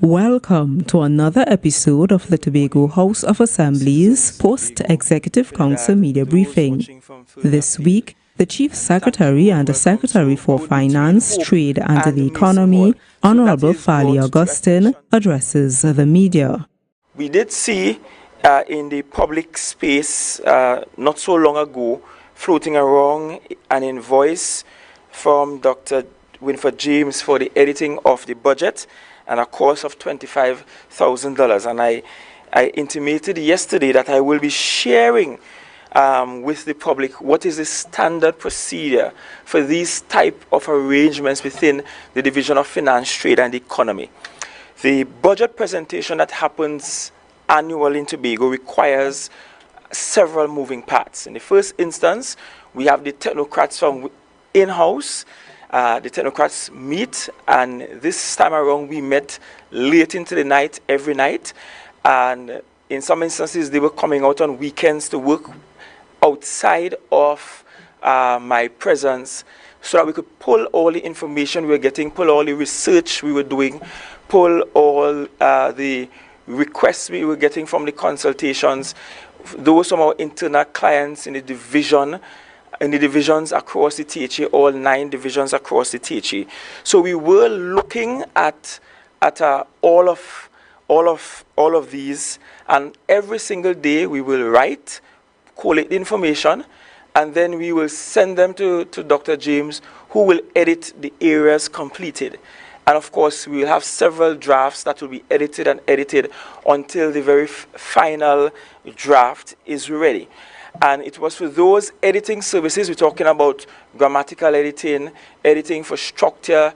Welcome to another episode of the Tobago House of Assembly's Post-Executive Council Media Briefing. This week, the Chief Secretary and the Secretary for Finance, Trade and the Economy, Honorable Fali Augustine, addresses the media. We did see in the public space not so long ago floating around an invoice from Dr. Winford James for the editing of the budget and a cost of $25,000. And I intimated yesterday that I will be sharing with the public what is the standard procedure for these type of arrangements within the Division of Finance, Trade and Economy. The budget presentation that happens annually in Tobago requires several moving parts. In the first instance, we have the technocrats from in-house. The technocrats meet, and this time around we met late into the night every night, and in some instances they were coming out on weekends to work outside of my presence so that we could pull all the information we were getting, pull all the research we were doing, pull all the requests we were getting from the consultations, those from our internal clients in the division, in the divisions across the THA, all 9 divisions across the THA. So we were looking at all of these, and every single day we will write, collate the information, and then we will send them to Dr. James, who will edit the areas completed. And of course, we will have several drafts that will be edited and edited until the very final draft is ready. And it was for those editing services, we're talking about grammatical editing, editing for structure,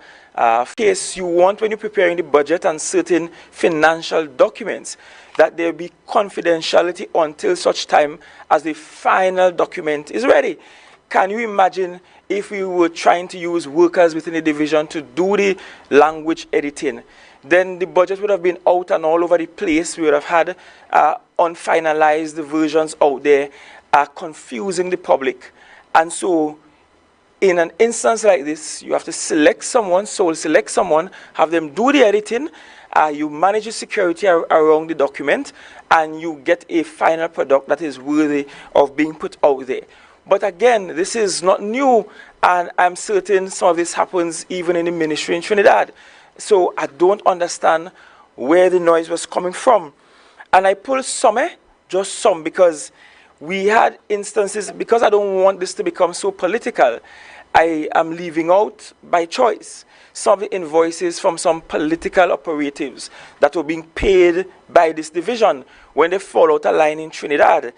case you want when you're preparing the budget and certain financial documents, that there be confidentiality until such time as the final document is ready. Can you imagine if we were trying to use workers within the division to do the language editing? Then the budget would have been out and all over the place. We would have had unfinalized versions out there, confusing the public. And so in an instance like this, you have to select someone, select someone, have them do the editing, you manage the security around the document, and you get a final product that is worthy of being put out there. But again, this is not new, and I'm certain some of this happens even in the ministry in Trinidad. So I don't understand where the noise was coming from. And I pulled some, just some, because we had instances, because I don't want this to become so political, I am leaving out by choice some of the invoices from some political operatives that were being paid by this division when they fall out of line in Trinidad.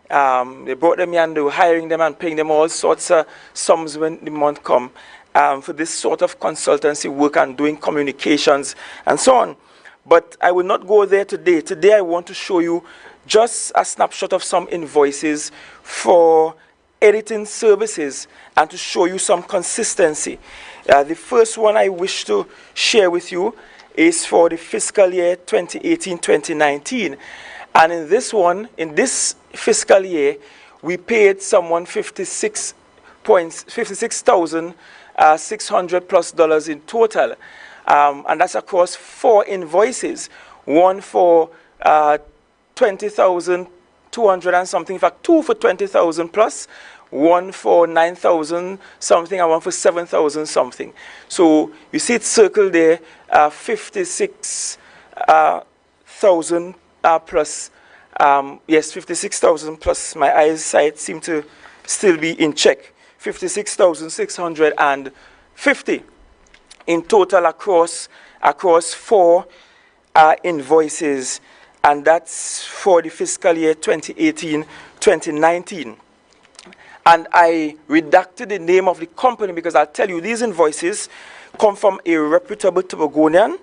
They brought them here and they were hiring them and paying them all sorts of sums when the month come for this sort of consultancy work and doing communications and so on. But I will not go there today. Today I want to show you just a snapshot of some invoices for editing services and to show you some consistency. The first one I wish to share with you is for the fiscal year 2018-2019. And in this one, in this fiscal year, we paid someone $56,600 plus in total. And that's across 4 invoices. One for 20,200 and something, in fact 2 for 20,000 plus, 1 for 9,000 something, and 1 for 7,000 something. So you see it circled there, 56,000 plus. Yes, 56,000 plus. My eyesight seem to still be in check. 56,650 in total across 4 invoices. And that's for the fiscal year 2018-2019. And I redacted the name of the company because I'll tell you these invoices come from a reputable Tobagonian,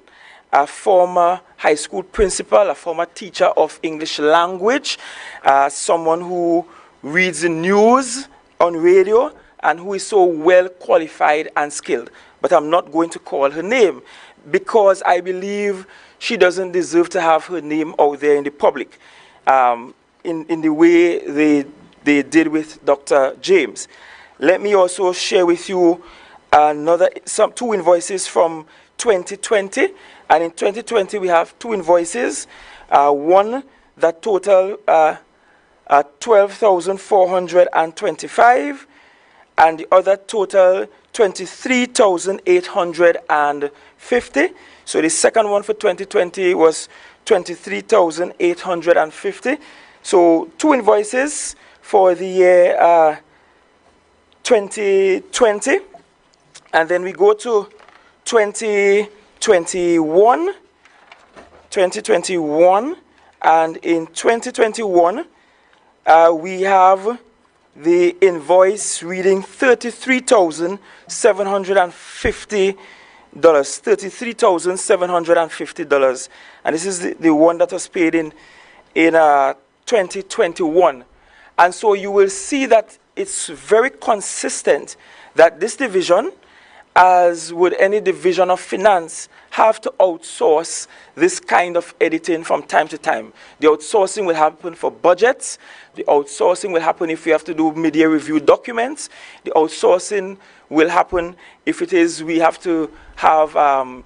a former high school principal, a former teacher of English language, someone who reads the news on radio and who is so well qualified and skilled. But I'm not going to call her name because I believe she doesn't deserve to have her name out there in the public in the way they did with Dr. James. Let me also share with you 2 invoices from 2020. And in 2020, we have two invoices. One that total 12,425, and the other total 23,850. So the second one for 2020 was 23,850. So two invoices for the year 2020. And then we go to 2021. And in 2021, we have the invoice reading $33,750. $33,750. And this is the one that was paid in 2021. And so you will see that it's very consistent that this division, as would any division of finance, have to outsource this kind of editing from time to time. The outsourcing will happen for budgets. The outsourcing will happen if we have to do media review documents. The outsourcing will happen if it is we have to have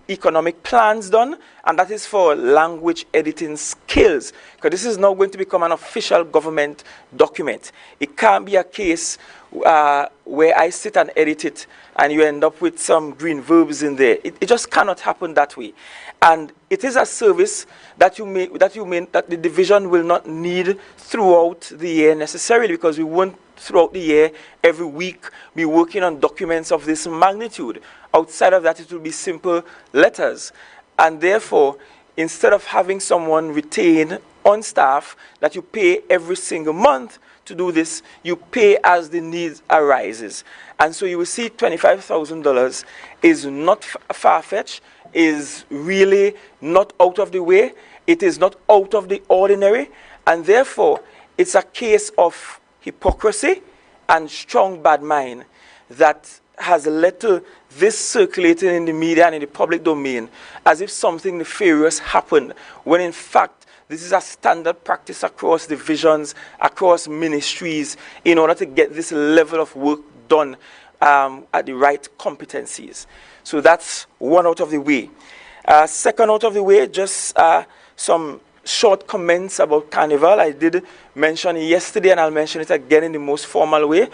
economic plans done, and that is for language editing skills, because this is now going to become an official government document. It can't be a case where I sit and edit it and you end up with some green verbs in there. It just cannot happen that way. And it is a service that that the division will not need throughout the year necessarily, because we won't throughout the year every week be working on documents of this magnitude. Outside of that, it will be simple letters. And therefore, instead of having someone retained on staff that you pay every single month to do this, you pay as the need arises. And so you will see $25,000 is not far-fetched, is really not out of the way. It is not out of the ordinary. And therefore, it's a case of hypocrisy and strong bad mind that has led to this circulating in the media and in the public domain as if something nefarious happened, when in fact this is a standard practice across divisions, across ministries, in order to get this level of work done at the right competencies. So that's one out of the way. Second out of the way, just some short comments about Carnival. I did mention it yesterday, and I'll mention it again in the most formal way,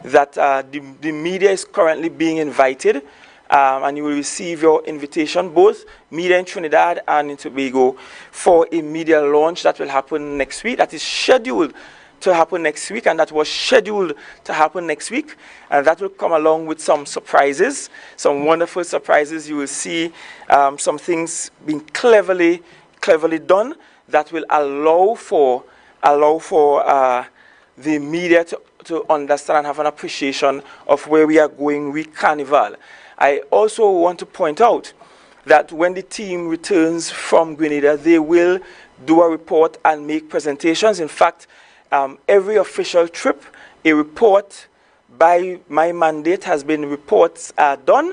that the media is currently being invited, and you will receive your invitation, both media in Trinidad and in Tobago, for a media launch that will happen next week. That is scheduled to happen next week, and that was scheduled to happen next week. And that will come along with some surprises, some wonderful surprises. You will see some things being cleverly done that will allow for the media to understand and have an appreciation of where we are going with Carnival. I also want to point out that when the team returns from Grenada, they will do a report and make presentations. In fact, every official trip, a report by my mandate has been reports done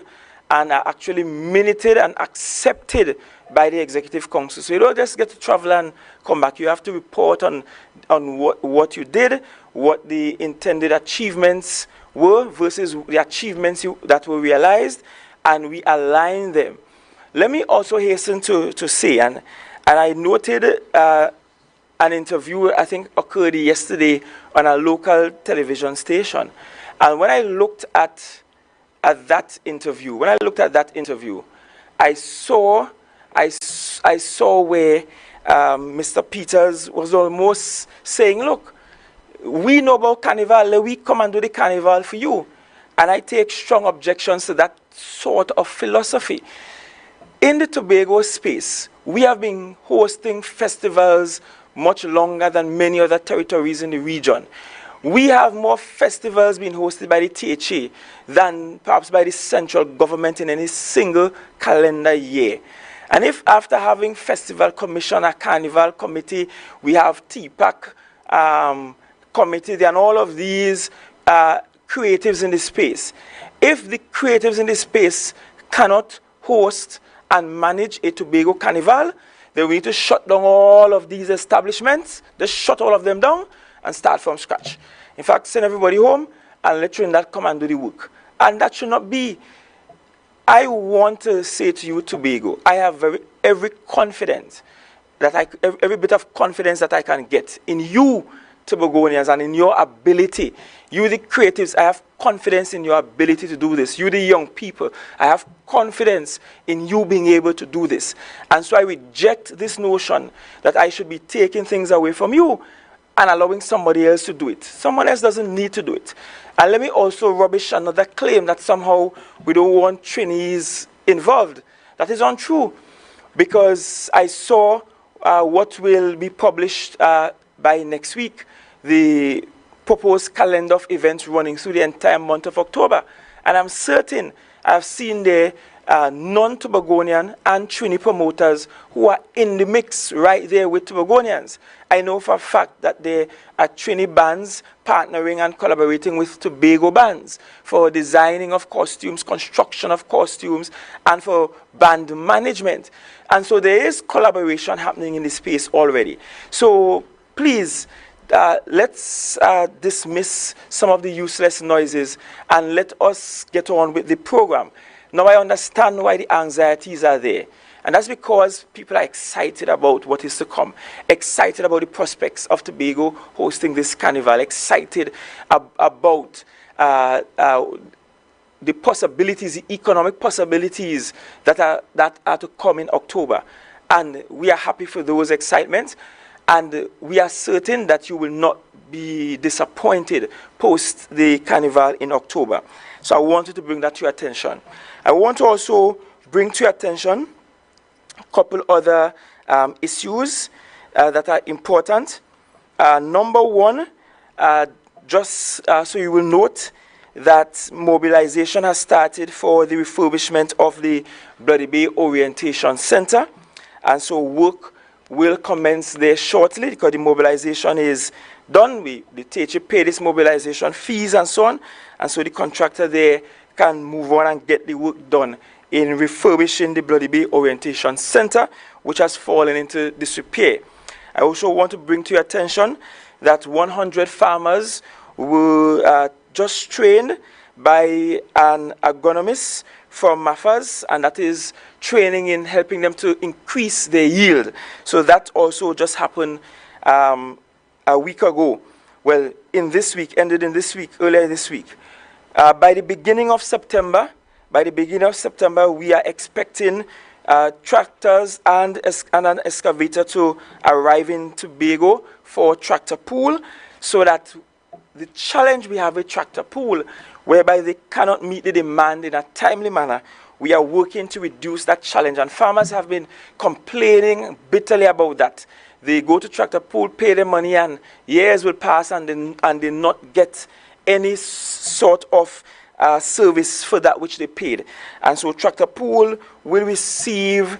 and are actually minuted and accepted by the Executive Council. So you don't just get to travel and come back. You have to report on what you did, what the intended achievements were versus the achievements that were realized, and we align them. Let me also hasten to say, and I noted an interview, I think, occurred yesterday on a local television station. And when I looked at that interview, I saw where Mr. Peters was almost saying, look, we know about Carnival, let we come and do the Carnival for you. And I take strong objections to that sort of philosophy. In the Tobago space, we have been hosting festivals much longer than many other territories in the region. We have more festivals being hosted by the THA than perhaps by the central government in any single calendar year. And if after having Festival Commission, a Carnival Committee, we have TPAC Committee and all of these creatives in the space, if the creatives in the space cannot host and manage a Tobago Carnival, then we need to shut down all of these establishments, just shut all of them down and start from scratch. In fact, send everybody home and let Trinidad come and do the work. And that should not be I want to say to you, Tobago, I have every confidence every bit of confidence that I can get in you, Tobagonians, and in your ability. You, the creatives, I have confidence in your ability to do this. You, the young people, I have confidence in you being able to do this. And so I reject this notion that I should be taking things away from you and allowing somebody else to do it. Someone else doesn't need to do it. And let me also rubbish another claim that somehow we don't want trainees involved. That is untrue, because I saw what will be published by next week, the proposed calendar of events running through the entire month of October. And I'm certain I've seen the non-Tobagonian and Trini promoters who are in the mix right there with Tobagonians. I know for a fact that there are Trini bands partnering and collaborating with Tobago bands for designing of costumes, construction of costumes, and for band management. And so there is collaboration happening in this space already. So please, let's dismiss some of the useless noises and let us get on with the program. Now I understand why the anxieties are there. And that's because people are excited about what is to come, excited about the prospects of Tobago hosting this carnival, excited about the possibilities, the economic possibilities that are to come in October. And we are happy for those excitements. And we are certain that you will not be disappointed post the carnival in October. So I wanted to bring that to your attention. I want to also bring to your attention a couple other issues that are important. Number one, just so you will note that mobilization has started for the refurbishment of the Bloody Bay Orientation Center. And so work will commence there shortly because the mobilization is done. The THA paid its mobilization fees and so on. And so the contractor there can move on and get the work done in refurbishing the Bloody Bay Orientation Center, which has fallen into disrepair. I also want to bring to your attention that 100 farmers were just trained by an agronomist from MAFAS, and that is training in helping them to increase their yield. So that also just happened a week ago. Well, ended in this week, earlier this week. By the beginning of September, we are expecting tractors and an excavator to arrive in Tobago for tractor pool, so that the challenge we have with tractor pool, whereby they cannot meet the demand in a timely manner, we are working to reduce that challenge. And farmers have been complaining bitterly about that. They go to tractor pool, pay the money, and years will pass and they not get any sort of service for that which they paid. And so tractor pool will receive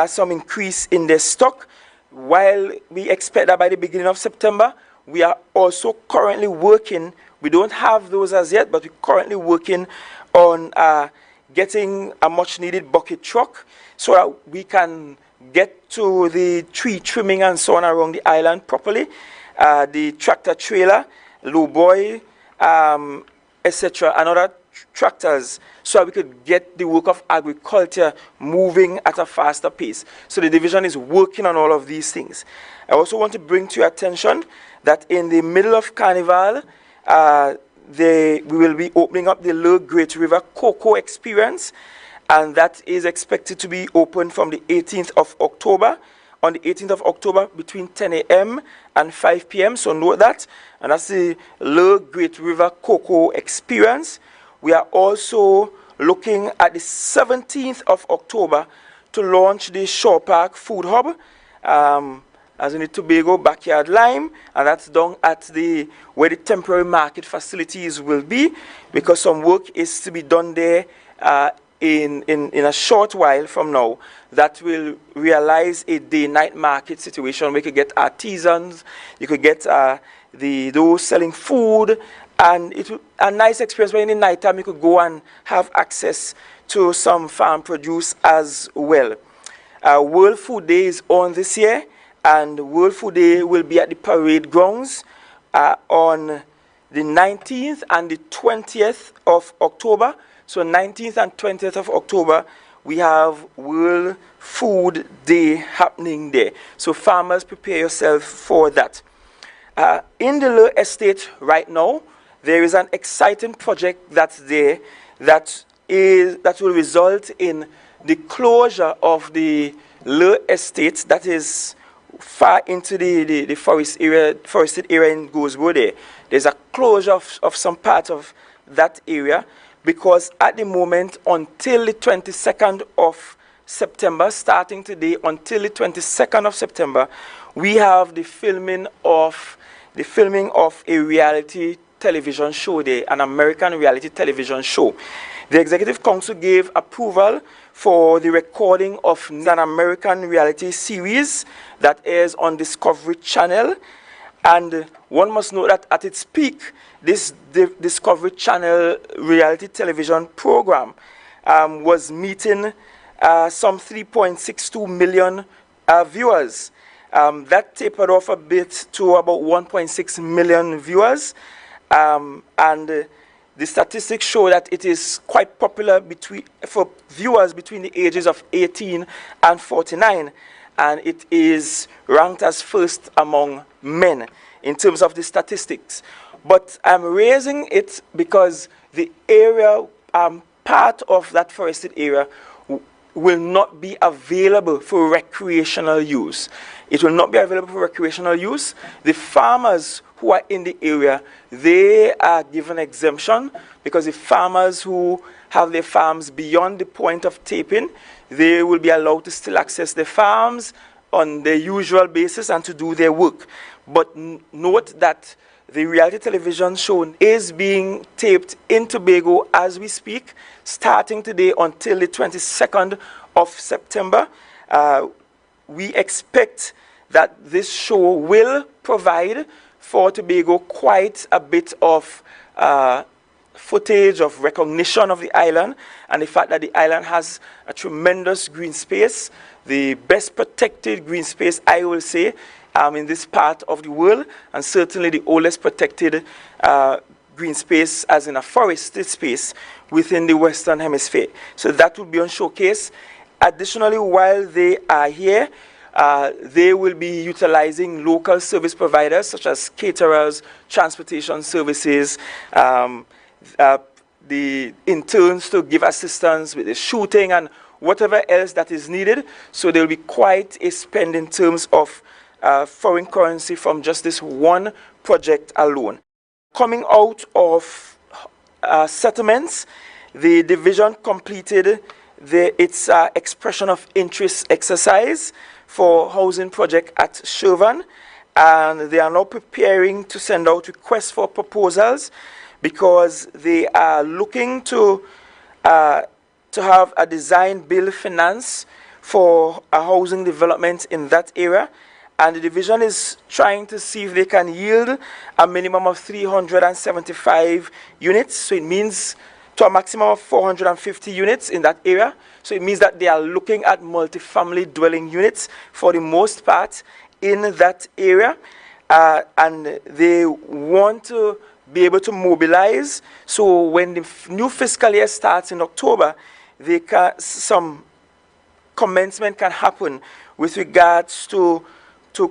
some increase in their stock. While we expect that by the beginning of September, we are also currently working, we don't have those as yet, but we're currently working on getting a much needed bucket truck so that we can get to the tree trimming and so on around the island properly. The tractor trailer, lowboy, etc., and other tractors, so we could get the work of agriculture moving at a faster pace. So the division is working on all of these things. I also want to bring to your attention that in the middle of Carnival, we will be opening up the Low Great River Cocoa Experience, and that is expected to be open from the 18th of October. On the 18th of October between 10 a.m. and 5 p.m. So note that. And that's the Low Great River Cocoa Experience. We are also looking at the 17th of October to launch the Shore Park Food Hub, as in the Tobago Backyard Lime, and that's down at where the temporary market facilities will be, because some work is to be done there in a short while from now that will realize a day-night market situation where you could get artisans, you could get those selling food, and it's a nice experience where in the night time you could go and have access to some farm produce as well. World Food Day is on this year, and World Food Day will be at the parade grounds on the 19th and the 20th of October. So 19th and 20th of October, we have World Food Day happening there. So farmers, prepare yourself for that. In the Lure Estate right now, there is an exciting project that's there that will result in the closure of the Lure Estate that is far into the forested area in Goldsboro there. There's a closure of some part of that area because at the moment, until the 22nd of September, starting today until the 22nd of September, we have the filming of a reality television show there, an American reality television show. The Executive Council gave approval for the recording of an American reality series that airs on Discovery Channel. And one must know that at its peak, this Discovery Channel reality television program was meeting some 3.62 million viewers. That tapered off a bit to about 1.6 million viewers. The statistics show that it is quite popular for viewers between the ages of 18 and 49, and it is ranked as first among men in terms of the statistics. But I'm raising it because the area, part of that forested area, will not be available for recreational use. It will not be available for recreational use. The farmers who are in the area, they are given exemption because the farmers who have their farms beyond the point of taping, they will be allowed to still access their farms on their usual basis and to do their work. But note that the reality television show is being taped in Tobago as we speak, starting today until the 22nd of September. We expect that this show will provide for Tobago quite a bit of footage of recognition of the island and the fact that the island has a tremendous green space, the best protected green space, I will say, in this part of the world, and certainly the oldest protected green space, as in a forested space, within the Western Hemisphere. So that will be on showcase. Additionally, while they are here, they will be utilizing local service providers such as caterers, transportation services, the interns to give assistance with the shooting and whatever else that is needed. So there will be quite a spend in terms of foreign currency from just this one project alone. Coming out of settlements, the division completed its expression of interest exercise for housing project at Shervan, and they are now preparing to send out requests for proposals because they are looking to have a design build finance for a housing development in that area. And the division is trying to see if they can yield a minimum of 375 units. So it means to a maximum of 450 units in that area. So it means that they are looking at multi-family dwelling units for the most part in that area. And they want to be able to mobilize. So when the new fiscal year starts in October, some commencement can happen with regards to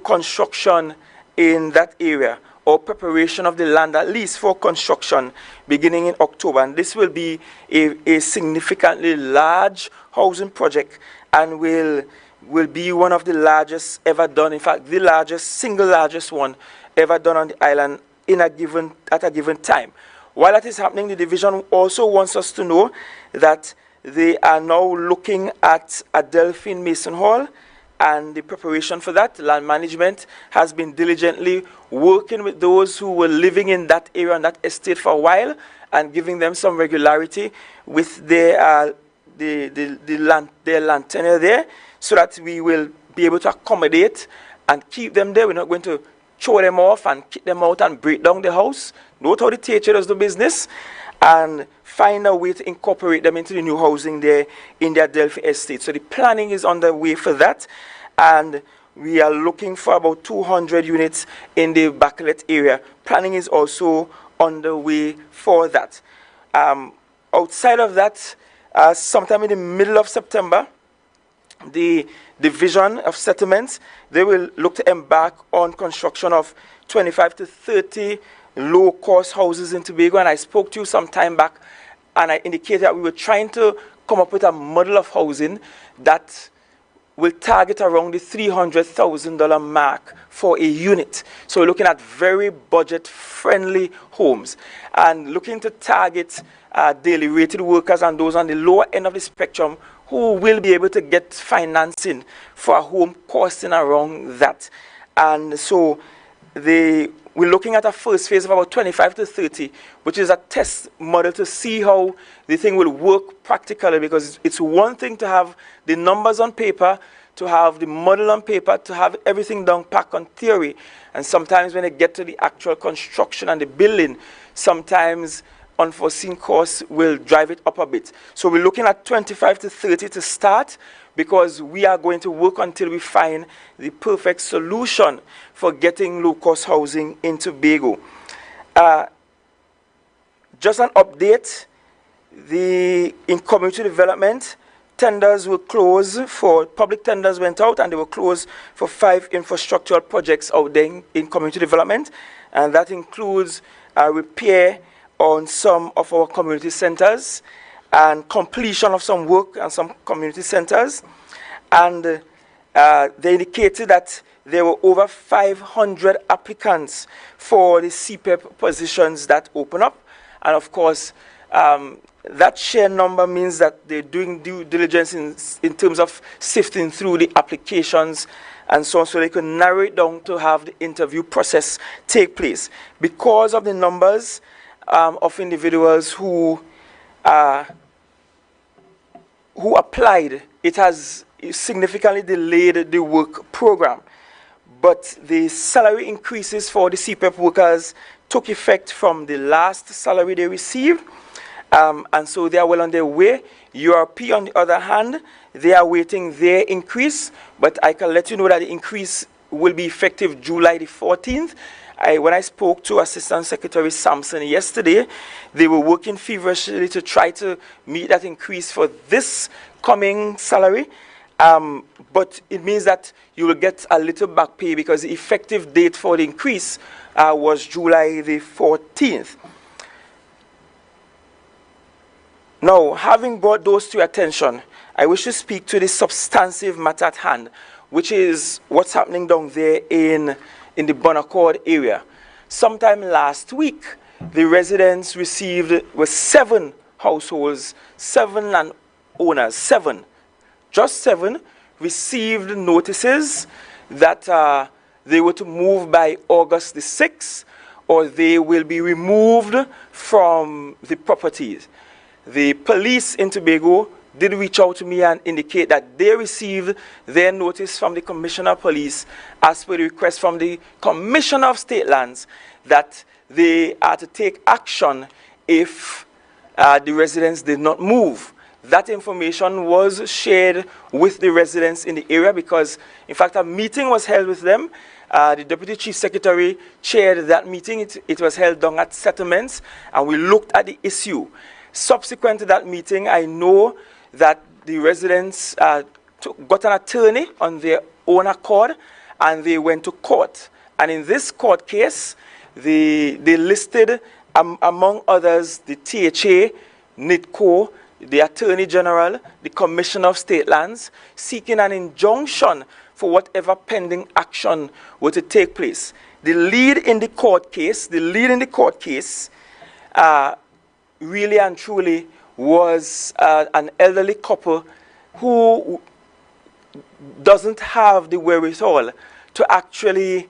construction in that area, or preparation of the land, at least for construction, beginning in October. And this will be a significantly large housing project and will be one of the largest ever done. In fact, the single largest one ever done on the island at a given time. While that is happening, the division also wants us to know that they are now looking at a Delphine Mason Hall, and the preparation for that. Land management has been diligently working with those who were living in that area and that estate for a while and giving them some regularity with their land tenure there, so that we will be able to accommodate and keep them there. We're not going to throw them off and kick them out and break down the house. Note how the teacher does the business, and find a way to incorporate them into the new housing there in their Delphi estate. So the planning is underway for that, and we are looking for about 200 units in the Backlet area. Planning is also underway for that. Outside of that, sometime in the middle of September, the Division of Settlements, they will look to embark on construction of 25 to 30 low-cost houses in Tobago. And I spoke to you some time back, and I indicated that we were trying to come up with a model of housing that will target around the $300,000 mark for a unit. So we're looking at very budget-friendly homes and looking to target daily rated workers and those on the lower end of the spectrum who will be able to get financing for a home costing around that. And so we're looking at a first phase of about 25 to 30, which is a test model to see how the thing will work practically, because it's one thing to have the numbers on paper, to have the model on paper, to have everything down packed on theory. And sometimes when they get to the actual construction and the building, sometimes unforeseen costs will drive it up a bit. So we're looking at 25 to 30 to start, because we are going to work until we find the perfect solution for getting low-cost housing in Tobago. Just an update, in community development, tenders were closed for, public tenders went out, and they were closed for 5 infrastructural projects out there in community development, and that includes repair on some of our community centers and completion of some work on some community centers. And they indicated that there were over 500 applicants for the CPEP positions that open up. And of course, that sheer number means that they're doing due diligence in terms of sifting through the applications and so on, so they can narrow it down to have the interview process take place. Because of the numbers of individuals who applied, it has significantly delayed the work program. But the salary increases for the CPEP workers took effect from the last salary they received, and so they are well on their way. URP, on the other hand, they are waiting their increase, but I can let you know that the increase will be effective July the 14th. When I spoke to Assistant Secretary Sampson yesterday, they were working feverishly to try to meet that increase for this coming salary. But it means that you will get a little back pay, because the effective date for the increase was July the 14th. Now, having brought those to your attention, I wish to speak to the substantive matter at hand, which is what's happening down there in the Bonaccord area. Sometime last week, the residents received, with 7 households, 7 landowners, 7, just 7, received notices that they were to move by August the 6th, or they will be removed from the properties. The police in Tobago did reach out to me and indicate that they received their notice from the Commissioner of Police, as per the request from the Commissioner of State Lands, that they are to take action if the residents did not move. That information was shared with the residents in the area, because, in fact, a meeting was held with them. The Deputy Chief Secretary chaired that meeting. It was held down at Settlements, and we looked at the issue. Subsequent to that meeting, I know that the residents got an attorney on their own accord, and they went to court. And in this court case, they listed, among others, the THA, NITCO, the Attorney General, the Commissioner of State Lands, seeking an injunction for whatever pending action were to take place. The lead in the court case, really and truly was an elderly couple who doesn't have the wherewithal to actually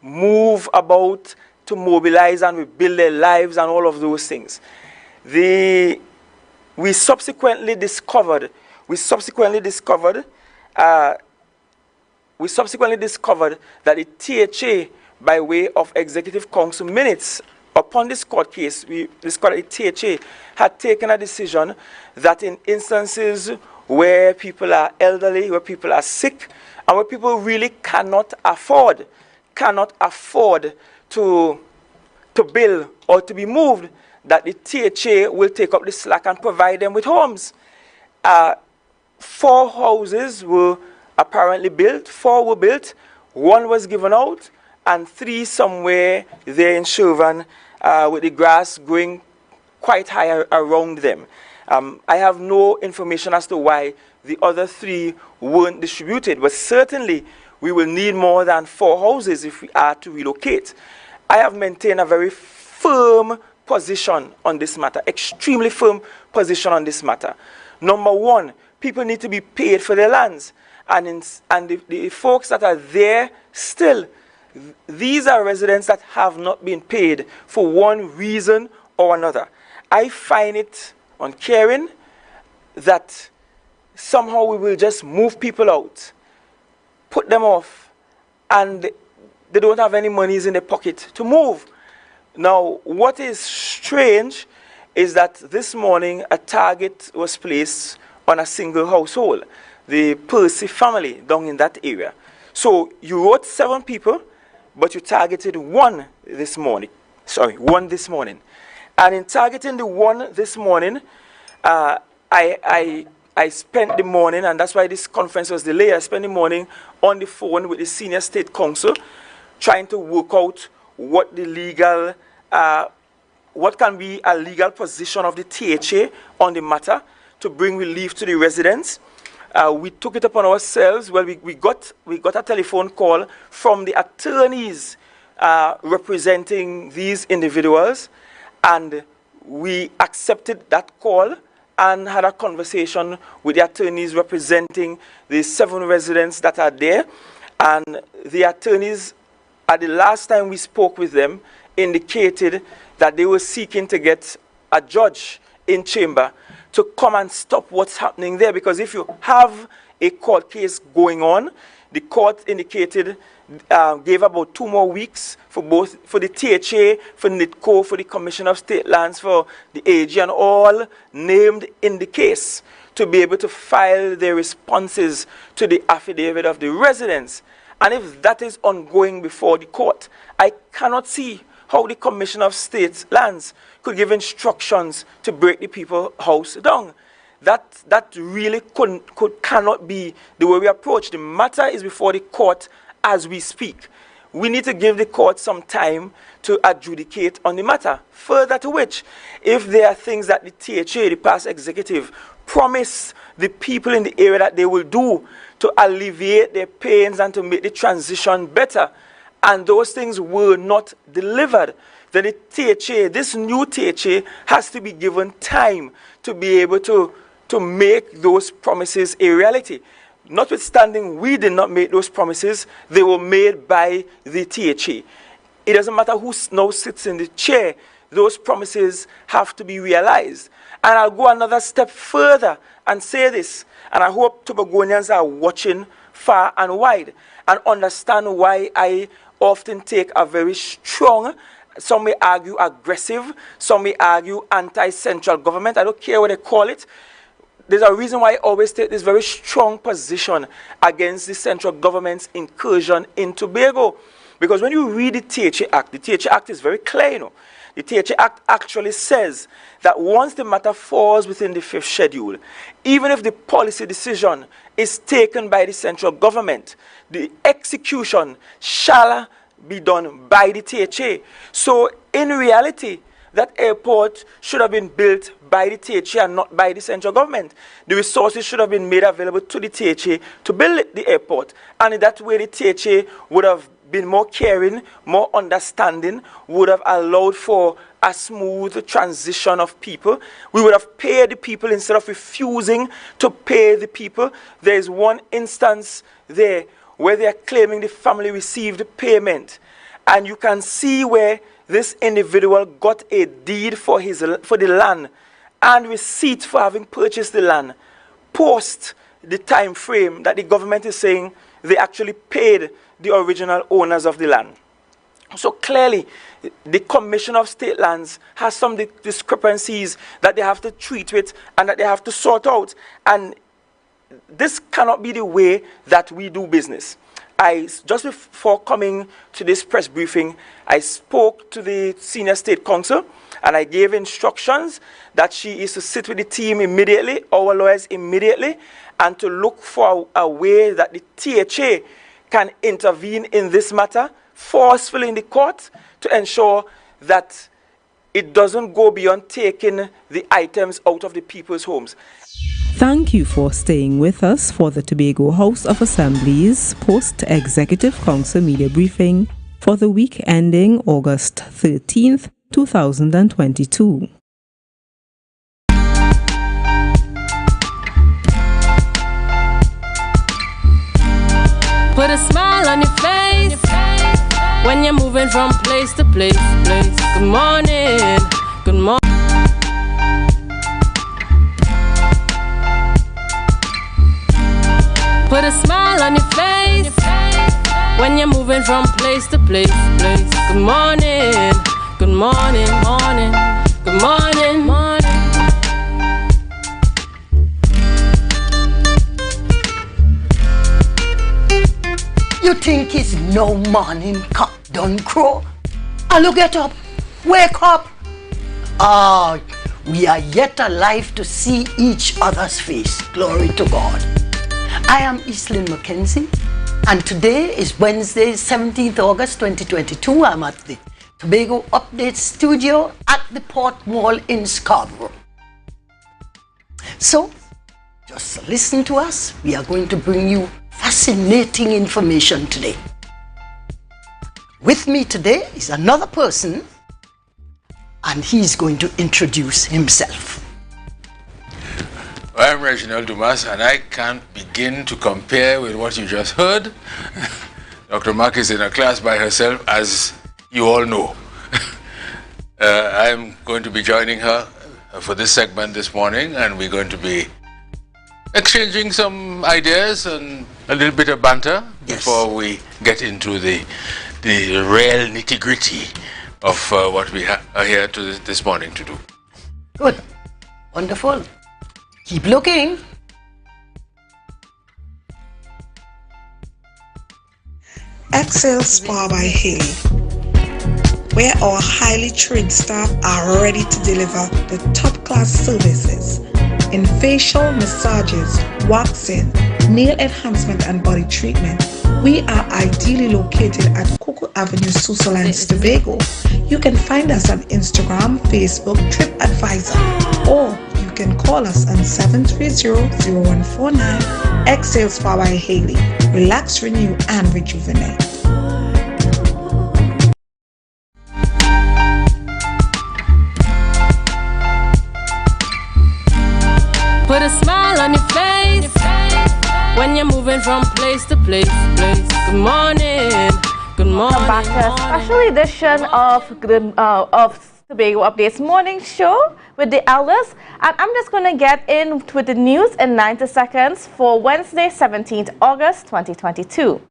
move about, to mobilize and rebuild their lives and all of those things. We subsequently discovered that the THA, by way of Executive Council minutes upon this court case, we discovered that the THA had taken a decision that in instances where people are elderly, where people are sick, and where people really cannot afford to to build or to be moved, that the THA will take up the slack and provide them with homes. 4 houses were apparently built, 4 were built, 1 was given out, and 3 somewhere there in Chauvin with the grass growing quite high around them. I have no information as to why the other 3 weren't distributed, but certainly we will need more than 4 houses if we are to relocate. I have maintained a very firm position on this matter, extremely firm position on this matter. Number 1, people need to be paid for their lands. And the folks that are there still, these are residents that have not been paid for one reason or another. I find it uncaring that somehow we will just move people out, put them off, and they don't have any monies in their pocket to move. Now, what is strange is that this morning a target was placed on a single household, the Percy family down in that area. So you wrote 7 people, but you targeted 1 this morning. One this morning. And in targeting the 1 this morning, I spent the morning, and that's why this conference was delayed. I spent the morning on the phone with the senior state counsel, trying to work out what the legal, what can be a legal position of the THA on the matter to bring relief to the residents. We took it upon ourselves. Well, we got a telephone call from the attorneys representing these individuals, and we accepted that call and had a conversation with the attorneys representing the 7 residents that are there. And the attorneys, at the last time we spoke with them, indicated that they were seeking to get a judge in chamber to come and stop what's happening there. Because if you have a court case going on, the court indicated, gave about 2 more weeks for both, for the THA, for NITCO, for the Commission of State Lands, for the AG, and all named in the case to be able to file their responses to the affidavit of the residents. And if that is ongoing before the court, I cannot see how the Commission of State Lands could give instructions to break the people's house down. That really cannot be the way we approach. The matter is before the court as we speak. We need to give the court some time to adjudicate on the matter. Further to which, if there are things that the THA, the past executive, promised the people in the area that they will do to alleviate their pains and to make the transition better, and those things were not delivered, then the THA, this new THA, has to be given time to be able to make those promises a reality. Notwithstanding, we did not make those promises, they were made by the THA. It doesn't matter who now sits in the chair, those promises have to be realized. And I'll go another step further and say this, and I hope Tobagonians are watching far and wide and understand why I often take a very strong, some may argue aggressive, some may argue anti-central government, I don't care what they call it. There's a reason why I always take this very strong position against the central government's incursion in Tobago. Because when you read the THA Act, the THA Act is very clear, you know. The THA Act actually says that once the matter falls within the 5th schedule, even if the policy decision is taken by the central government, the execution shall be done by the THA. So in reality, that airport should have been built by the THA and not by the central government. The resources should have been made available to the THA to build the airport. And in that way, the THA would have been more caring, more understanding, would have allowed for a smooth transition of people. We would have paid the people instead of refusing to pay the people. There is one instance there where they are claiming the family received payment. And you can see where this individual got a deed for the land and receipt for having purchased the land post the time frame that the government is saying they actually paid the original owners of the land. So clearly, the Commission of State Lands has some discrepancies that they have to treat with and that they have to sort out. And this cannot be the way that we do business. just before coming to this press briefing, I spoke to the senior state counsel and I gave instructions that she is to sit with the team immediately, our lawyers immediately, and to look for a way that the THA can intervene in this matter forcefully in the court to ensure that it doesn't go beyond taking the items out of the people's homes. Thank you for staying with us for the Tobago House of Assembly's Post-Executive Council Media Briefing for the week ending August 13th, 2022. Put a smile on your face when you're moving from place to place. Good morning, good morning. Put a smile on your face when you're moving from place to place. Good morning, good morning, morning, good morning, morning. You think it's no morning cock don't crow? Hello, get up, wake up. We are yet alive to see each other's face. Glory to God. I am Eastlyn Mackenzie, and today is Wednesday, 17th August 2022. I'm at the Tobago Update Studio at the Port Mall in Scarborough. So, just listen to us. We are going to bring you fascinating information today. With me today is another person, and he's going to introduce himself. I'm Reginald Dumas, and I can't begin to compare with what you just heard. Dr. Mark is in a class by herself, as you all know. I'm going to be joining her for this segment this morning, and we're going to be exchanging some ideas and a little bit of banter before we get into the real nitty-gritty of what we are here this morning to do. Good. Wonderful. Keep looking. Excel Spa by Haley, where our highly trained staff are ready to deliver the top-class services in facial massages, waxing, nail enhancement and body treatment. We are ideally located at Coco Avenue, Susalands, Tobago. You can find us on Instagram, Facebook, TripAdvisor, or you can call us on 730-0149. Exhale Spa by Haley. Relax, renew, and rejuvenate. Put a smile on your face when you're moving from place to place. Good morning, good morning. Welcome back to a special edition of Tobago Updates Morning Show with the elders, and I'm just going to get in with the news in 90 seconds for Wednesday, 17th August 2022.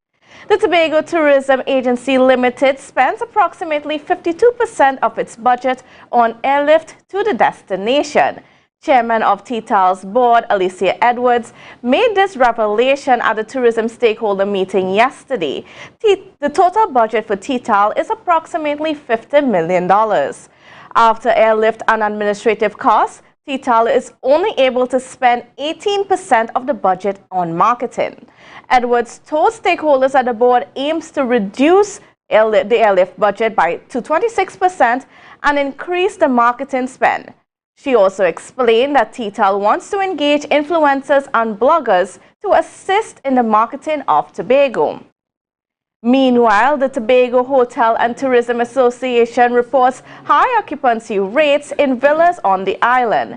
The Tobago Tourism Agency Limited spends approximately 52% of its budget on airlift to the destination. Chairman of TTAL's board, Alicia Edwards, made this revelation at the tourism stakeholder meeting yesterday. The total budget for TTAL is approximately $50 million. After airlift and administrative costs, TTAL is only able to spend 18% of the budget on marketing. Edwards told stakeholders that the board aims to reduce the airlift budget to 26% and increase the marketing spend. She also explained that TTAL wants to engage influencers and bloggers to assist in the marketing of Tobago. Meanwhile, the Tobago Hotel and Tourism Association reports high occupancy rates in villas on the island.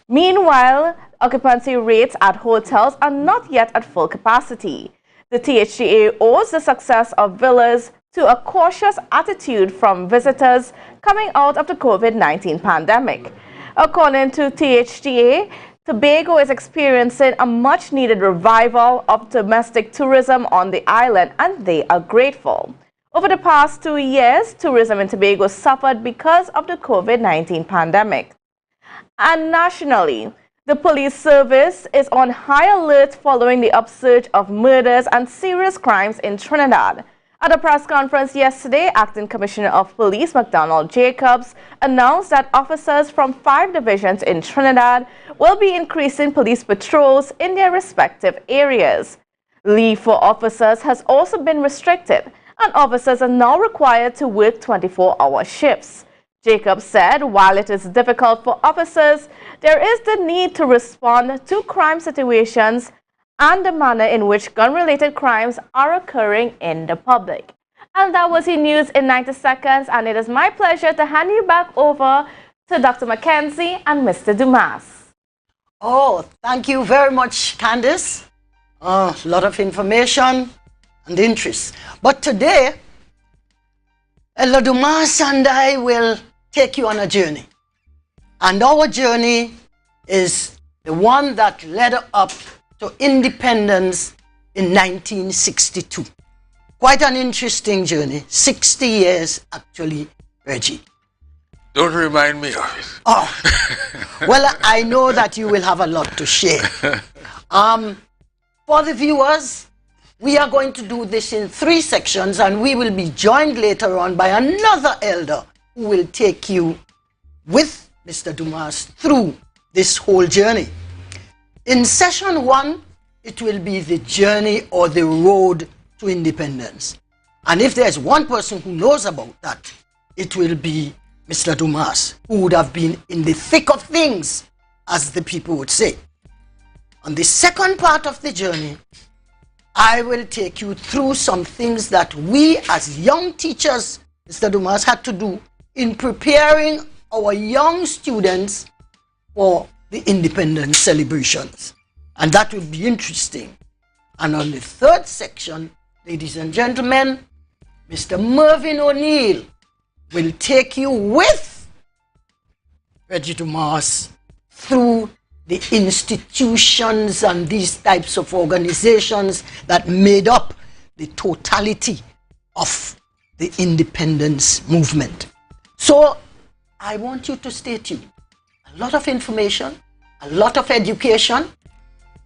Meanwhile, occupancy rates at hotels are not yet at full capacity. The THGA owes the success of villas to a cautious attitude from visitors coming out of the COVID-19 pandemic. According to THGA, Tobago is experiencing a much-needed revival of domestic tourism on the island, and they are grateful. Over the past 2 years, tourism in Tobago suffered because of the COVID-19 pandemic. And nationally, The police service is on high alert following the upsurge of murders and serious crimes in Trinidad. At a press conference yesterday, Acting Commissioner of Police McDonald Jacobs announced that officers from 5 divisions in Trinidad will be increasing police patrols in their respective areas. Leave for officers has also been restricted, and officers are now required to work 24-hour shifts. Jacobs said while it is difficult for officers, there is the need to respond to crime situations and the manner in which gun-related crimes are occurring in the public. And that was your news in 90 seconds, and it is my pleasure to hand you back over to Dr. Mackenzie and Mr. Dumas. Oh, thank you very much, Candice. A lot of information and interest. But today, Elder Dumas and I will take you on a journey. And our journey is the one that led up to independence in 1962. Quite an interesting journey. 60 years, actually, Reggie. Don't remind me of it. Oh, well, I know that you will have a lot to share. For the viewers, we are going to do this in 3 sections, and we will be joined later on by another elder who will take you with Mr. Dumas through this whole journey. In session 1, it will be the journey or the road to independence. And if there's one person who knows about that, it will be Mr. Dumas, who would have been in the thick of things, as the people would say. On the second part of the journey, I will take you through some things that we as young teachers, Mr. Dumas, had to do in preparing our young students for the independence celebrations. And that will be interesting. And on the third section, ladies and gentlemen, Mr. Mervyn O'Neill will take you with Reggie Dumas through the institutions and these types of organizations that made up the totality of the independence movement. So I want you to stay tuned. A lot of information, a lot of education,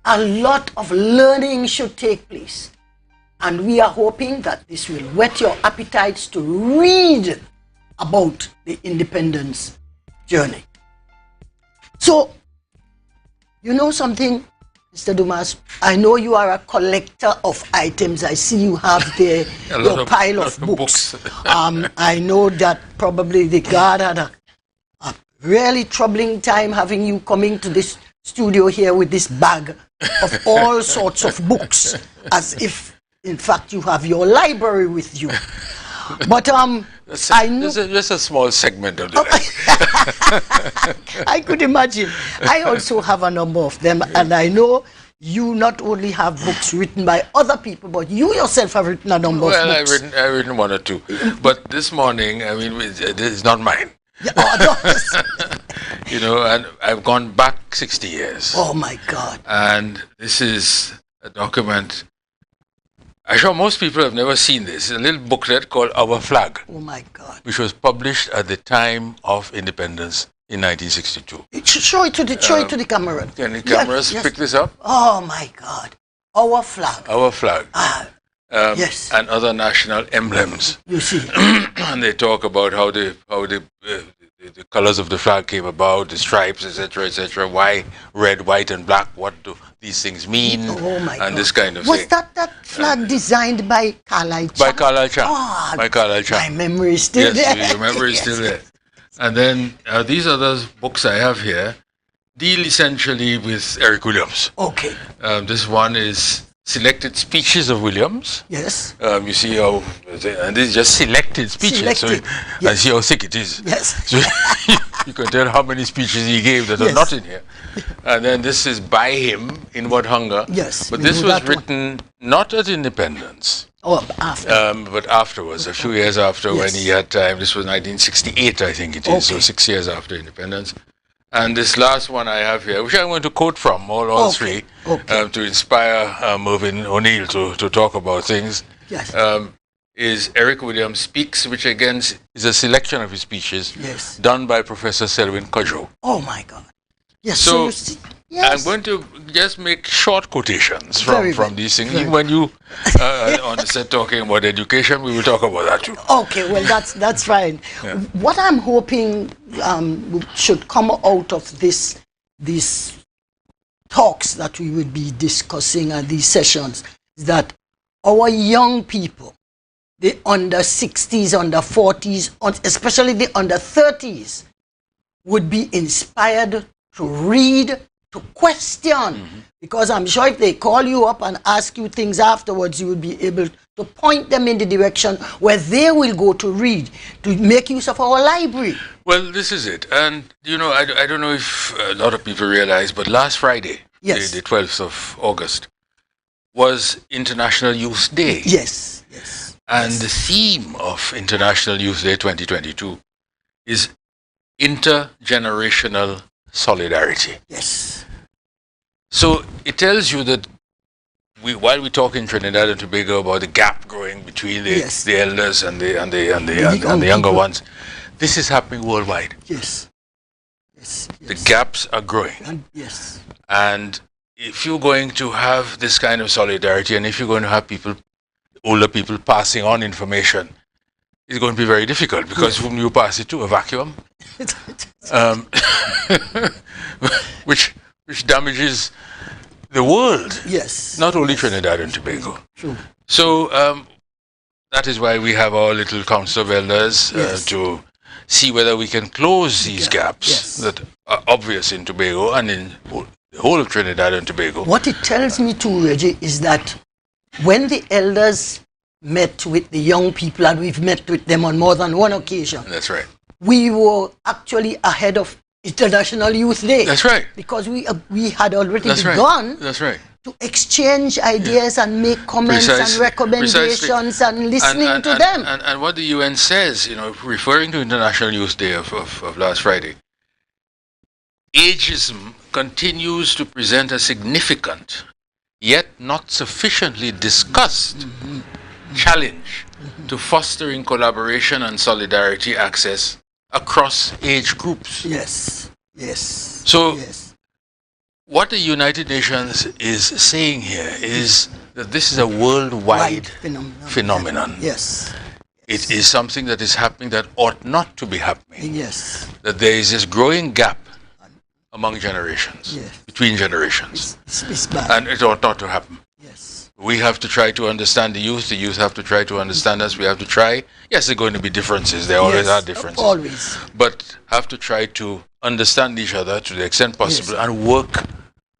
a lot of learning should take place. And we are hoping that this will whet your appetites to read about the independence journey. So, you know something, Mr. Dumas? I know you are a collector of items. I see you have there your pile of books. I know that probably the guard had a really troubling time having you coming to this studio here with this bag of all sorts of books, as if, in fact, you have your library with you. But I know just a small segment of the I could imagine. I also have a number of them, and I know you not only have books written by other people, but you yourself have written a number of books. Well, I've written 1 or 2. But this morning, I mean, it is not mine. Yeah, oh, you know, and I've gone back 60 years. Oh, my God. And this is a document. I'm sure most people have never seen this. It's a little booklet called Our Flag. Oh, my God. Which was published at the time of independence in 1962. Show it to the camera. Can the cameras pick this up? Oh, my God. Our flag. Our flag. Yes. And other national emblems. You see. And they talk about how the colors of the flag came about, the stripes, etc., why red, white, and black. What do these things mean? Oh my God. And this kind of thing. Was that flag designed by Carlyle Chan? By Carlyle Chan. Oh, by Carlyle Chan. My memory is still there. Yes, your memory is still there. And then these other books I have here deal essentially with Eric Williams. Okay. This one is Selected Speeches of Williams. Yes. You see how, and this is just selected speeches. Selected. So I see how thick it is. Yes. So you can tell how many speeches he gave that are not in here. And then this is by him, Inward Hunger. Yes. But this was written not at independence. Oh, after. But afterwards, a few years after, when he had time. This was 1968, I think it is. So 6 years after independence. And this last one I have here, which I'm going to quote from, all three, to inspire Mervyn O'Neill to talk about things, is Eric Williams Speaks, which again is a selection of his speeches done by Professor Selwyn Cudjoe. Oh, my God. Yes, So I'm going to just make short quotations from these things. Even when you on the set talking about education, we will talk about that too. Okay, well, that's fine. Yeah. What I'm hoping should come out of these talks that we would be discussing and these sessions is that our young people, the under 60s, under 40s, especially the under 30s, would be inspired to read, to question, because I'm sure if they call you up and ask you things afterwards, you will be able to point them in the direction where they will go to read, to make use of our library. Well, this is it. And, you know, I don't know if a lot of people realize, but last Friday, the 12th of August, was International Youth Day. Yes. And the theme of International Youth Day 2022 is intergenerational solidarity. Yes. So it tells you that while we talk in Trinidad and Tobago about the gap growing between the elders and the younger ones, this is happening worldwide. Yes. The gaps are growing. And if you're going to have this kind of solidarity, and if you're going to have older people passing on information, it's going to be very difficult, because whom you pass it to? A vacuum? which damages the world. Yes. Not only Trinidad and Tobago. True. So that is why we have our little council of elders to see whether we can close these gaps that are obvious in Tobago and in the whole of Trinidad and Tobago. What it tells me too, Reggie, is that when the elders met with the young people, and we've met with them on more than one occasion. That's right. We were actually ahead of International Youth Day. That's right. Because we had already begun to exchange ideas and make comments and recommendations and listening to them. And what the UN says, you know, referring to International Youth Day of last Friday, ageism continues to present a significant, yet not sufficiently discussed challenge to fostering collaboration and solidarity access across age groups. Yes. So what the United Nations is saying here is that this is a worldwide phenomenon. Yes. It is something that is happening that ought not to be happening. Yes. That there is this growing gap among generations, between generations. It's bad. And it ought not to happen. Yes. We have to try to understand the youth have to try to understand us, we have to try. Yes, there are going to be differences, there always are differences. Always. But have to try to understand each other to the extent possible and work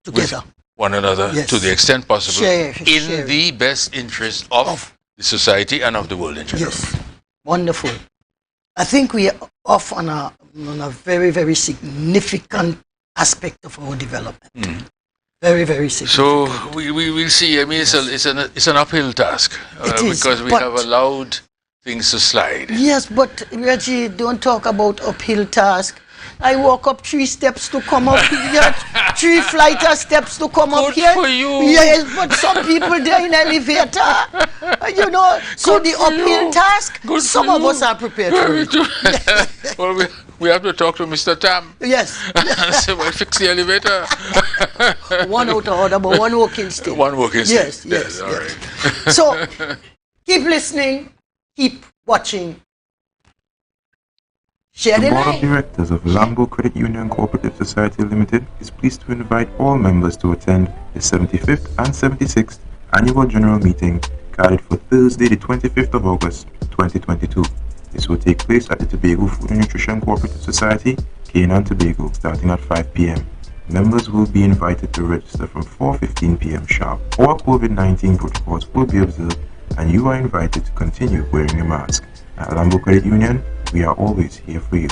together with one another to the extent possible in the best interest of the society and of the world in general. Yes. Wonderful. I think we are off on a very, very significant aspect of our development. Very, very significant. So we will see. I mean, it's an uphill task because we have allowed things to slide. Yes, but Reggie, don't talk about uphill task. I walk up 3 steps to come up here, 3 flight of steps to come up here. Good for you. Yes, but some people they're in elevator. You know, so the uphill task, some of us are prepared for it. Well, we have to talk to Mr. Tam. Yes. So we'll fix the elevator. One out of order, but one walking still. One walking still. Yes. All right. So, keep listening, keep watching. Share the Board of Directors of Lambo Credit Union Cooperative Society Limited is pleased to invite all members to attend the 75th and 76th Annual General Meeting guided for Thursday, the 25th of August, 2022. This will take place at the Tobago Food and Nutrition Cooperative Society, Cane and Tobago, starting at 5 p.m. Members will be invited to register from 4:15 p.m. sharp. All COVID-19 protocols will be observed, and you are invited to continue wearing a mask. At Lambo Credit Union, we are always here for you.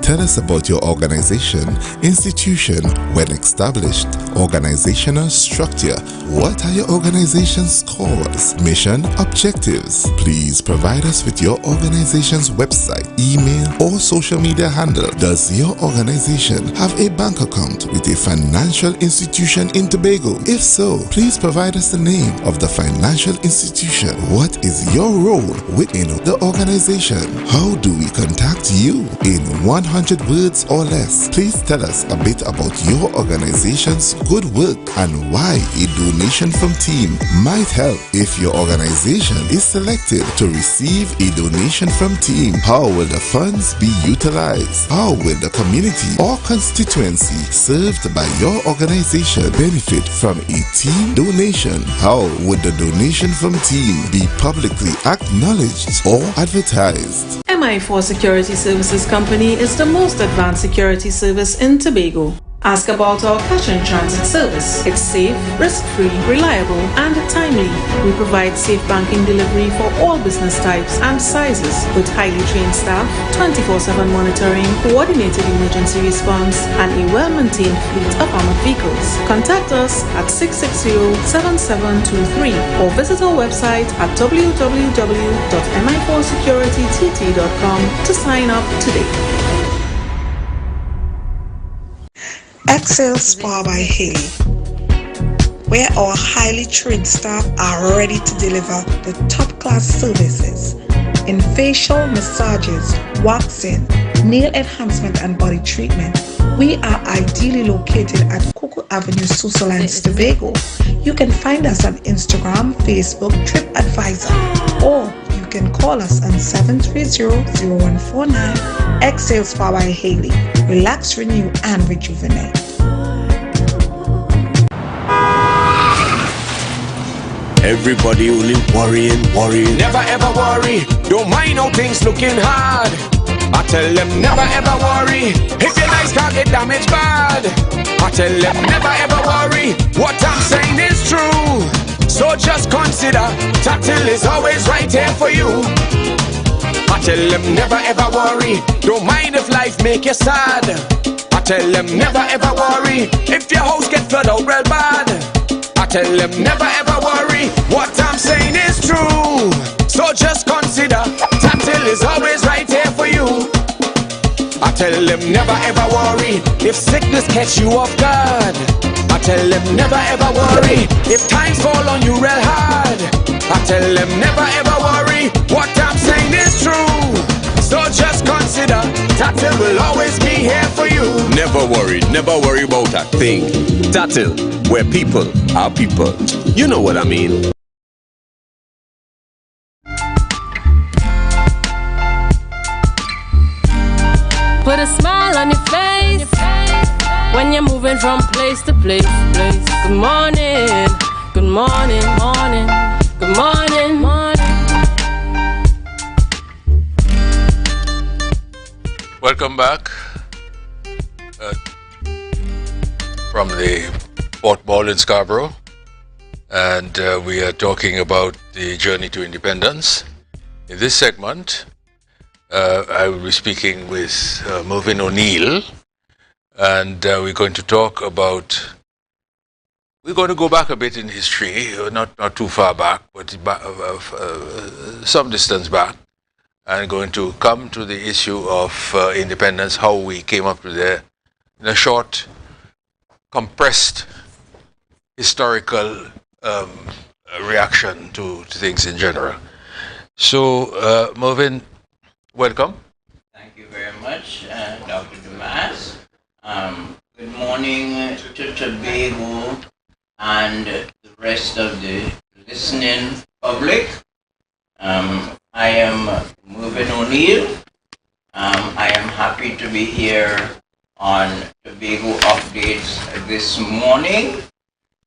Tell us about your organization, institution, when established, organizational structure. What are your organization's cause, mission, objectives? Please provide us with your organization's website, email, or social media handle. Does your organization have a bank account with a financial institution in Tobago? If so, please provide us the name of the financial institution. What is your role within the organization? How do we contact you? In 100 100 words or less. Please tell us a bit about your organization's good work and why a donation from team might help. If your organization is selected to receive a donation from team, how will the funds be utilized? How will the community or constituency served by your organization benefit from a team donation? How would the donation from team be publicly acknowledged or advertised? MI4 Security Services Company is the most advanced security service in Tobago. Ask about our cash in transit service. It's safe, risk-free, reliable, and timely. We provide safe banking delivery for all business types and sizes with highly trained staff, 24/7 monitoring, coordinated emergency response, and a well-maintained fleet of armored vehicles. Contact us at 660-7723 or visit our website at www.mi4securitytt.com to sign up today. Excel Spa by Haley, where our highly trained staff are ready to deliver the top-class services in facial massages, waxing, nail enhancement, and body treatment. We are ideally located at Coco Avenue, Susalands, Tobago. You can find us on Instagram, Facebook, TripAdvisor, or you can call us on 730-0149. Excel Spa by Haley. Relax, renew, and rejuvenate. Everybody only worrying. Never ever worry. Don't mind how things looking hard. I tell them never ever worry. If your nice car get damaged bad, I tell them never ever worry. What I'm saying is true. So just consider Tatil is always right here for you. I tell them never ever worry. Don't mind if life make you sad. I tell them never ever worry. If your house get flooded out real bad, I tell them never ever worry. What I'm saying is true. So just consider Tatil is always right here for you. I tell them never ever worry. If sickness catch you off guard, I tell them never ever worry. If times fall on you real hard, I tell them never ever worry. What I'm saying is true. So just consider Tatil will always be here for you. Never worry about a thing. Tatil, where people are people. You know what I mean. Put a smile on your face when you're moving from place to place. Good morning, good morning, morning, good morning, morning. Welcome back from the Port Ball in Scarborough, and we are talking about the journey to independence. In this segment, I will be speaking with Mervyn O'Neill, and we're going to talk about, we're going to go back a bit in history, not too far back, but some distance back, and going to come to the issue of independence, how we came up to there, in a short, compressed, historical reaction to things in general. So, Mervyn, welcome. Thank you very much, Dr. Dumas. Good morning to Tobago and the rest of the listening public. I am Mervyn O'Neill. I am happy to be here on Tobago Updates this morning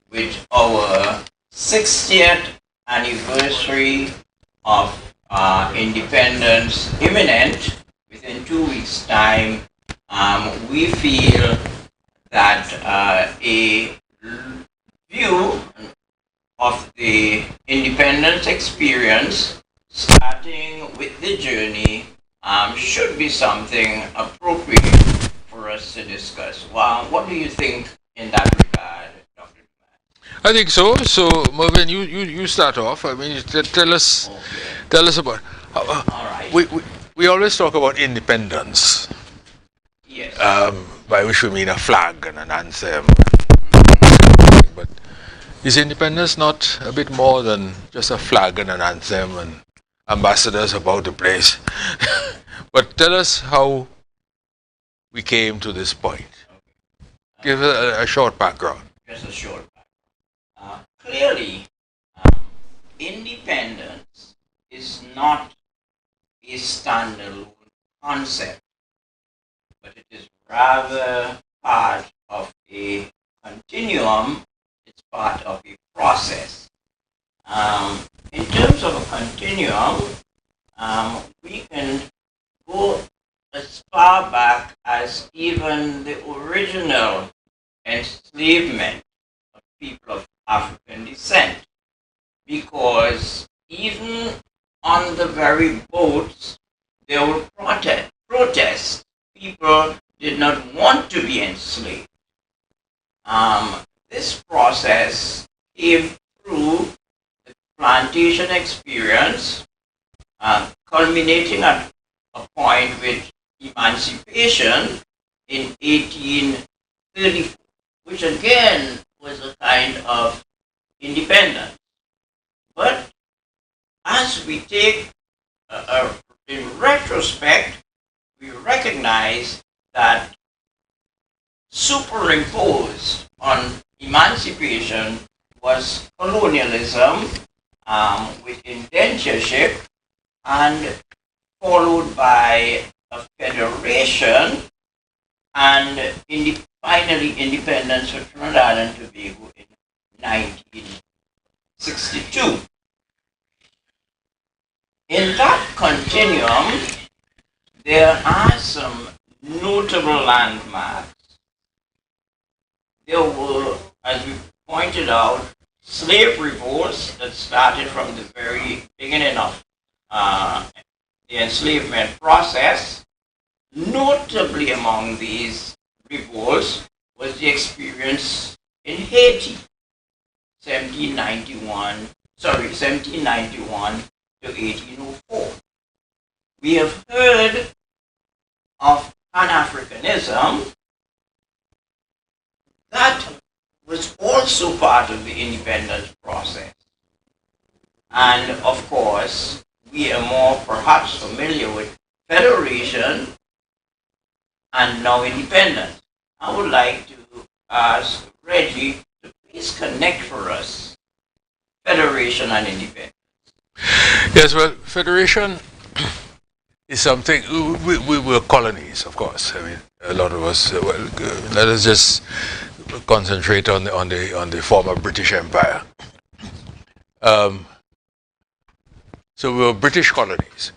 with our 60th anniversary of independence imminent. Within 2 weeks' time, we feel that a view of the independence experience, starting with the journey, should be something appropriate for us to discuss. Well, what do you think in that regard, Dr. I think so. So, Mervyn, you start off. I mean, tell us about. All right. We always talk about independence. Yes. By which we mean a flag and an anthem. But is independence not a bit more than just a flag and an anthem and ambassadors about the place? But tell us how we came to this point? Give a short background. Just a short background. Clearly, independence is not a standalone concept, but it is rather part of a continuum. It's part of a process. In terms of a continuum, we can go as far back as even the original enslavement of people of African descent, because even on the very boats there were protests. People did not want to be enslaved. This process came through the plantation experience, culminating at a point with emancipation in 1834, which again was a kind of independence. But as we take, in retrospect, we recognize that superimposed on emancipation was colonialism with indentureship, and followed by a federation, and finally independence for Trinidad and Tobago in 1962. In that continuum, there are some notable landmarks. There were, as we pointed out, slave revolts that started from the very beginning of the enslavement process. Notably among these revolts was the experience in Haiti, 1791 to 1804. We have heard of Pan-Africanism. That was also part of the independence process. And of course, we are more perhaps familiar with federation and now independence. I would like to ask Reggie to please connect for us federation and independence. Yes, well, federation is something, we were colonies, of course. I mean, a lot of us, let us just concentrate on the former British Empire. So we were British colonies.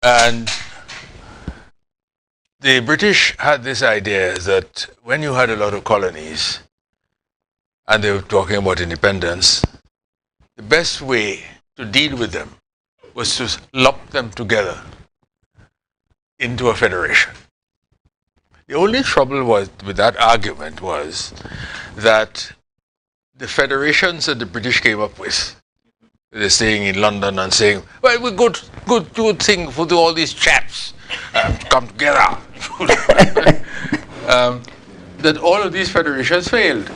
And the British had this idea that when you had a lot of colonies, and they were talking about independence, the best way to deal with them was to lump them together into a federation. The only trouble with that argument was that the federations that the British came up with, they're staying in London and saying, well, we're good thing for all these chaps come together. That all of these federations failed.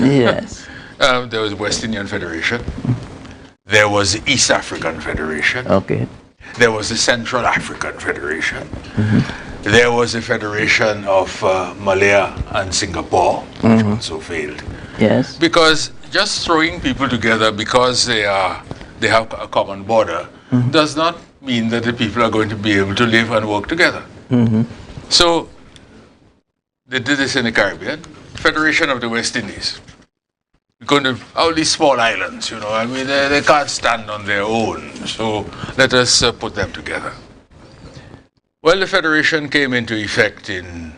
Yes. There was the West Indian Federation. There was the East African Federation. Okay. There was the Central African Federation. Mm-hmm. There was the Federation of Malaya and Singapore, which also failed. Yes. Because just throwing people together because they have a common border does not mean that the people are going to be able to live and work together. So they did this in the Caribbean, Federation of the West Indies. Going to all these small islands, I mean, they can't stand on their own. So let us put them together. Well, the Federation came into effect in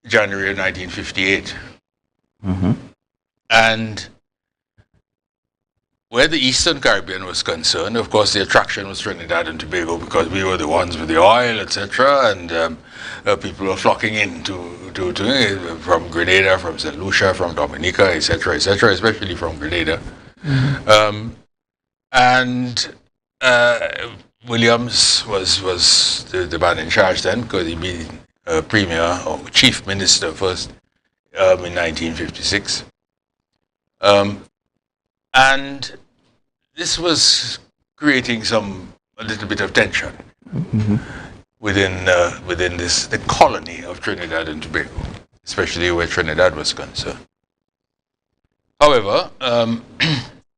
January 1958. And where the Eastern Caribbean was concerned, of course, the attraction was Trinidad and Tobago because we were the ones with the oil, etc. And people were flocking in to from Grenada, from St. Lucia, from Dominica, etc., especially from Grenada. And Williams was the man in charge then, because he'd been premier or chief minister first in 1956. And this was creating a little bit of tension within the colony of Trinidad and Tobago, especially where Trinidad was concerned. However,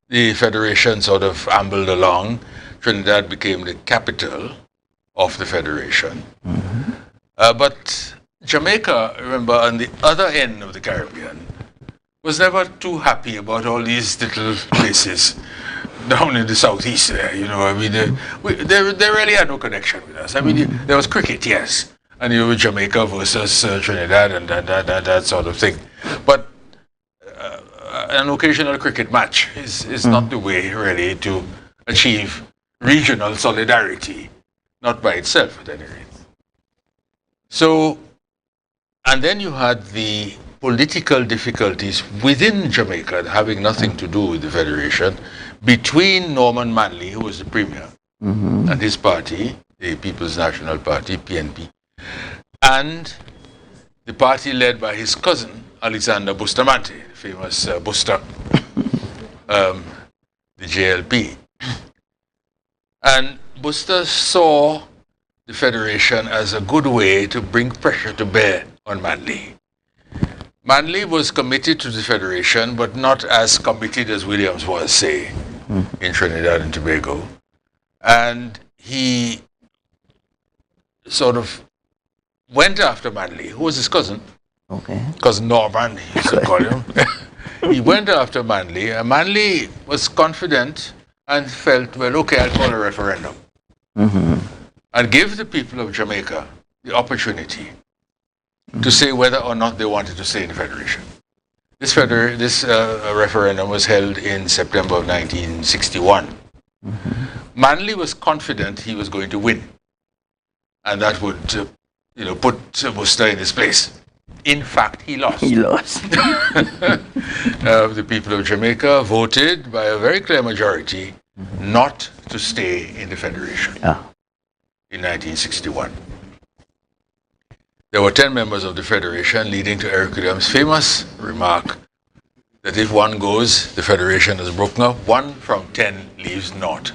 the Federation sort of ambled along. Trinidad became the capital of the Federation. But Jamaica, remember, on the other end of the Caribbean, was never too happy about all these little places down in the southeast there, you know. I mean, they really had no connection with us. I mean, there was cricket, yes, and you were Jamaica versus Trinidad and that sort of thing. But an occasional cricket match is not the way, really, to achieve regional solidarity, not by itself, at any rate. So, and then you had the political difficulties within Jamaica, having nothing to do with the Federation, between Norman Manley, who was the premier, and his party, the People's National Party, PNP, and the party led by his cousin, Alexander Bustamante, famous Buster, the JLP. And Buster saw the Federation as a good way to bring pressure to bear on Manley. Manley was committed to the Federation, but not as committed as Williams was, say, in Trinidad and Tobago. And he sort of went after Manley, who was his cousin. Cousin Norman, he used to call him. He went after Manley, and Manley was confident and felt, well, okay, I'll call a referendum. And give the people of Jamaica the opportunity to say whether or not they wanted to stay in the Federation. This referendum was held in September of 1961. Manley was confident he was going to win, and that would, put Buster in his place. In fact, he lost. He lost. The people of Jamaica voted by a very clear majority not to stay in the Federation in 1961. There were 10 members of the Federation, leading to Eric Williams' famous remark that if one goes, the Federation is broken up, 1 from 10 leaves not.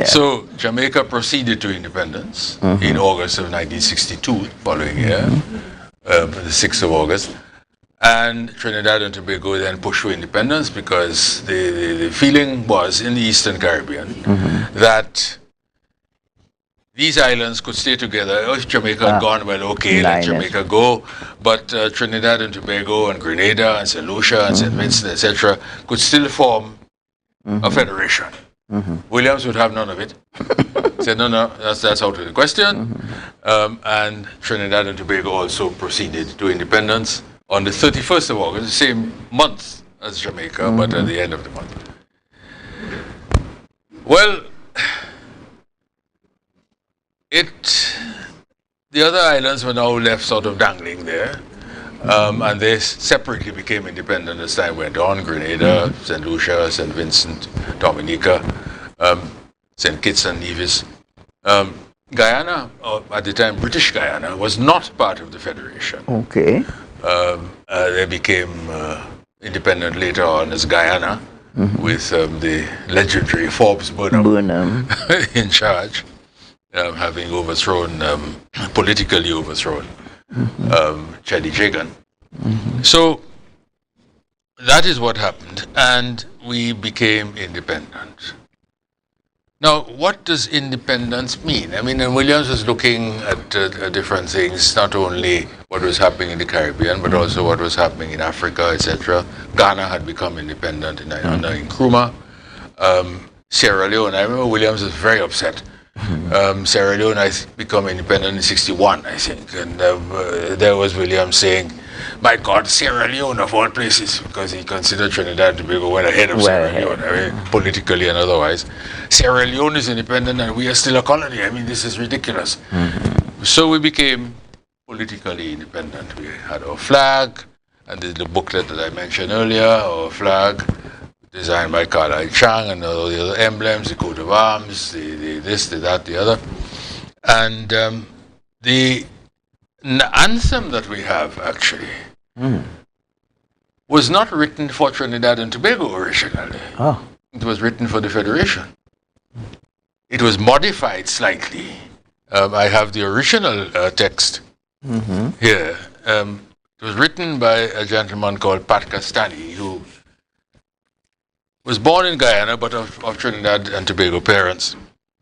So Jamaica proceeded to independence in August of 1962, following year, the 6th of August. And Trinidad and Tobago then pushed for independence because the feeling was in the Eastern Caribbean that these islands could stay together. If Jamaica had gone, well, okay, let Jamaica go. But Trinidad and Tobago and Grenada and St. Lucia and St. Vincent, etc., could still form a federation. Williams would have none of it. Said, no, that's out of the question. And Trinidad and Tobago also proceeded to independence on the 31st of August, the same month as Jamaica, but at the end of the month. Well, the other islands were now left sort of dangling there, and they separately became independent as time went on. Grenada, St. Lucia, St. Vincent, Dominica, St. Kitts and Nevis. Guyana, at the time British Guyana, was not part of the Federation. They became independent later on as Guyana, with the legendary Forbes Burnham in charge. Having overthrown, politically overthrown, Cheddi Jagan. So that is what happened, and we became independent. Now, what does independence mean? I mean, and Williams was looking at different things, not only what was happening in the Caribbean, but also what was happening in Africa, etc. Ghana had become independent under Nkrumah. Sierra Leone, I remember Williams was very upset. Sierra Leone had become independent in 61, I think, and there was Williams saying, my God, Sierra Leone of all places, because he considered Trinidad and Tobago well ahead of Sierra Leone, I mean, politically and otherwise. Sierra Leone is independent and we are still a colony. I mean, this is ridiculous. So we became politically independent. We had our flag, and the booklet that I mentioned earlier, our flag, designed by Carlisle Chang, and all the other emblems, the coat of arms, the this, the that, the other. And the anthem that we have, actually, was not written for Trinidad and Tobago originally. It was written for the Federation. it was modified slightly. I have the original text here. It was written by a gentleman called Pat Castani, who was born in Guyana, but of Trinidad and Tobago parents.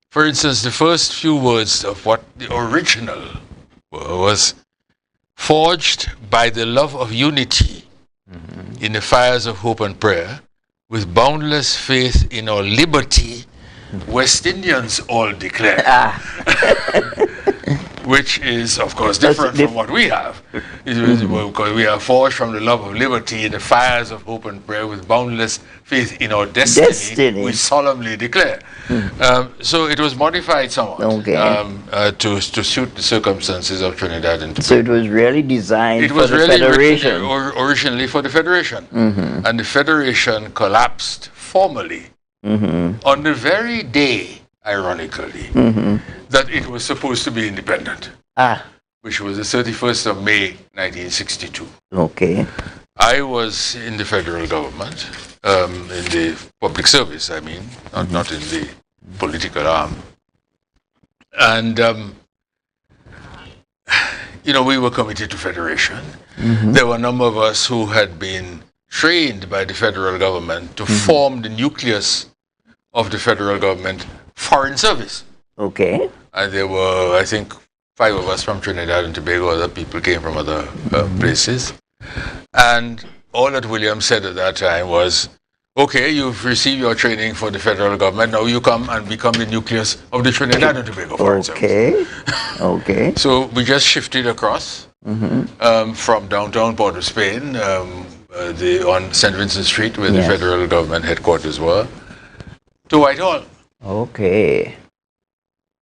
For instance, the first few words of what the original was, forged by the love of unity in the fires of hope and prayer, with boundless faith in our liberty, West Indians all declare. Which is, of course, different from what we have. Because we are forged from the love of liberty in the fires of hope and prayer with boundless faith in our destiny. We solemnly declare. So it was modified somewhat to suit the circumstances of Trinidad and Tobago. So it was really designed for the Federation. Originally for the Federation. And the Federation collapsed formally on the very day, ironically, that it was supposed to be independent, which was the 31st of May, 1962. Okay. I was in the federal government, in the public service, I mean, not in the political arm. And, you know, we were committed to federation. There were a number of us who had been trained by the federal government to form the nucleus of the federal government foreign service. Okay. And there were, I think, 5 of us from Trinidad and Tobago. Other people came from other places. And all that William said at that time was, okay, you've received your training for the federal government. Now you come and become the nucleus of the Trinidad and Tobago Foreign Service. Okay. So we just shifted across from downtown Port of Spain, on St. Vincent Street, where the federal government headquarters were, to Whitehall. Okay.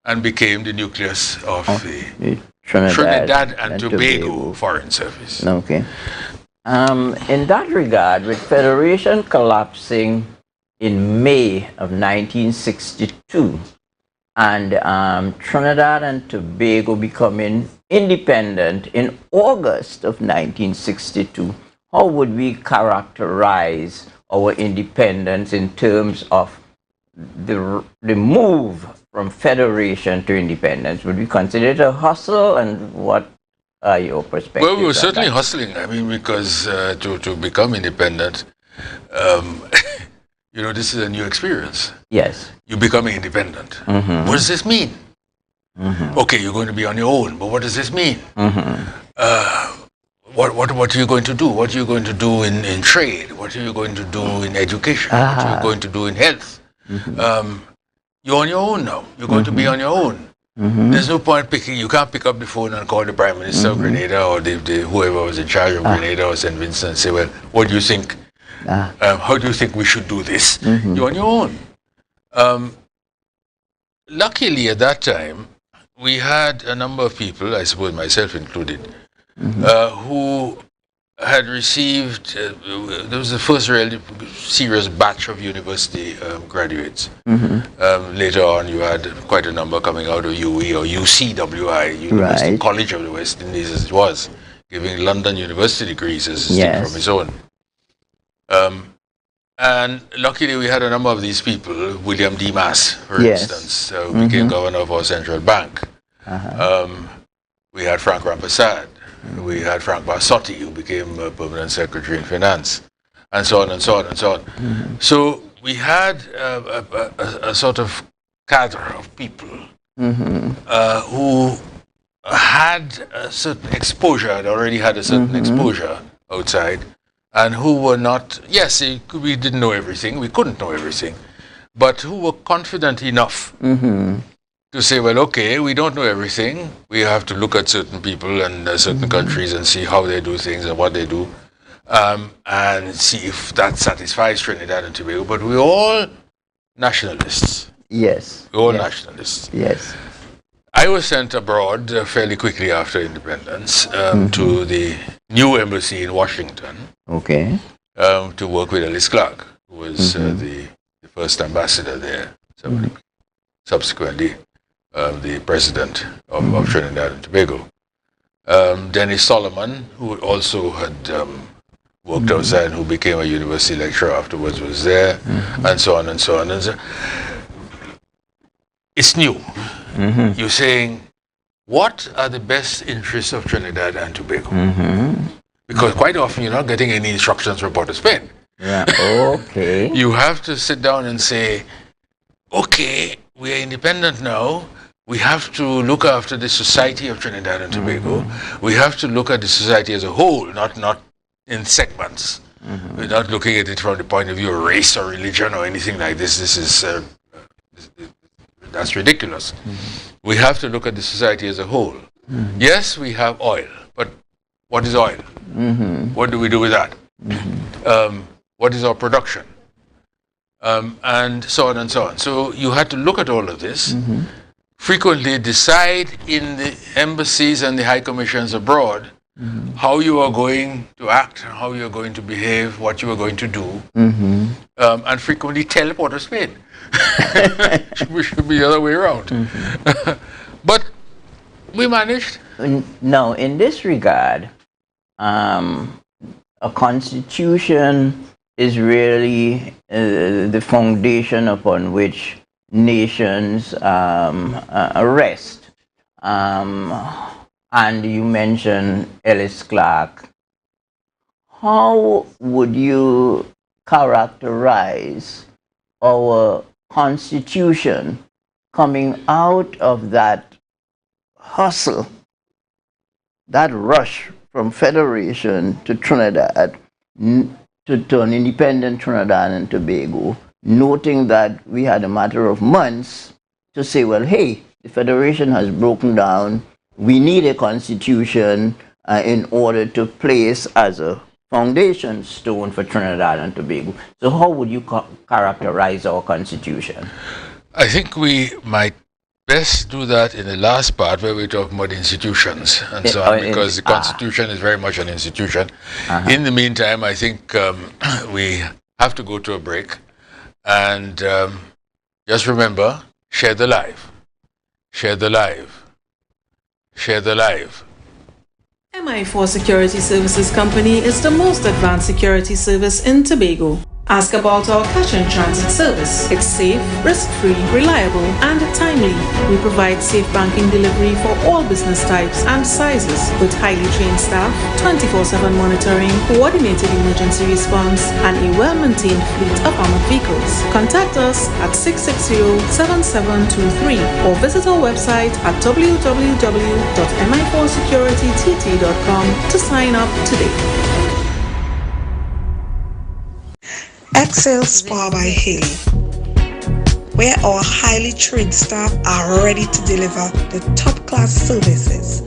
And became the nucleus of the Trinidad and Tobago Foreign Service. Okay. In that regard, with Federation collapsing in May of 1962 and Trinidad and Tobago becoming independent in August of 1962, how would we characterize our independence in terms of the move from federation to independence? Would we consider it a hustle, and what are your perspectives? Well, we were certainly hustling. I mean, because to become independent, you know, this is a new experience. Yes. You're becoming independent. What does this mean? Okay, you're going to be on your own, but what does this mean? What are you going to do? What are you going to do in trade? What are you going to do in education? What are you going to do in health? You're on your own now. You're going to be on your own. There's no point you can't pick up the phone and call the Prime Minister of Grenada or whoever was in charge of Grenada or St. Vincent and say, well, what do you think? How do you think we should do this? You're on your own. Luckily, at that time, we had a number of people, I suppose myself included, who had received, there was the first really serious batch of university graduates. Later on, you had quite a number coming out of UE or UCWI, University College of the West Indies as it was, giving London university degrees as from his own. And luckily, we had a number of these people. William D. Mass, for instance, who became governor of our central bank. We had Frank Rampasad. We had Frank Barsotti, who became permanent secretary in finance, and so on and so on and so on. So we had a sort of cadre of people who had a certain exposure, had already had a certain exposure outside, and who were not, yes, we didn't know everything, we couldn't know everything, but who were confident enough to say, well, okay, we don't know everything. We have to look at certain people and certain countries and see how they do things and what they do, and see if that satisfies Trinidad and Tobago. But we're all nationalists. Yes. We're all nationalists. Yes. I was sent abroad fairly quickly after independence to the new embassy in Washington. Okay. To work with Ellis Clark, who was the first ambassador there, subsequently the president of Trinidad and Tobago. Dennis Solomon, who also had worked outside, who became a university lecturer afterwards, was there, and so on and so on. And so it's new. You're saying, what are the best interests of Trinidad and Tobago? Because quite often you're not getting any instructions from Port of Spain. Yeah. Okay. You have to sit down and say, okay, we are independent now. We have to look after the society of Trinidad and Tobago. We have to look at the society as a whole, not in segments. We're not looking at it from the point of view of race or religion or anything like this. This is that's ridiculous. We have to look at the society as a whole. Yes, we have oil, but what is oil? What do we do with that? What is our production? And so on and so on. So you had to look at all of this. Frequently decide in the embassies and the high commissions abroad how you are going to act, how you are going to behave, what you are going to do, and frequently tell Port of Spain. We should be the other way around. But we managed. Now, in this regard, a constitution is really the foundation upon which nations rest. And you mentioned Ellis Clark. How would you characterize our constitution coming out of that hustle, that rush from federation to Trinidad, to an independent Trinidad and Tobago, noting that we had a matter of months to say, well, hey, the federation has broken down. We need a constitution in order to place as a foundation stone for Trinidad and Tobago. So how would you characterize our constitution? I think we might best do that in the last part where we talk about institutions and so on, because the constitution is very much an institution. In the meantime, I think we have to go to a break. And just remember, share the live. Share the live. Share the live. MI4 Security Services Company is the most advanced security service in Tobago. Ask about our cash and transit service. It's safe, risk-free, reliable, and timely. We provide safe banking delivery for all business types and sizes with highly trained staff, 24/7 monitoring, coordinated emergency response, and a well-maintained fleet of armored vehicles. Contact us at 660-7723 or visit our website at www.mi4securitytt.com to sign up today. Excel Spa by Haley, where our highly trained staff are ready to deliver the top-class services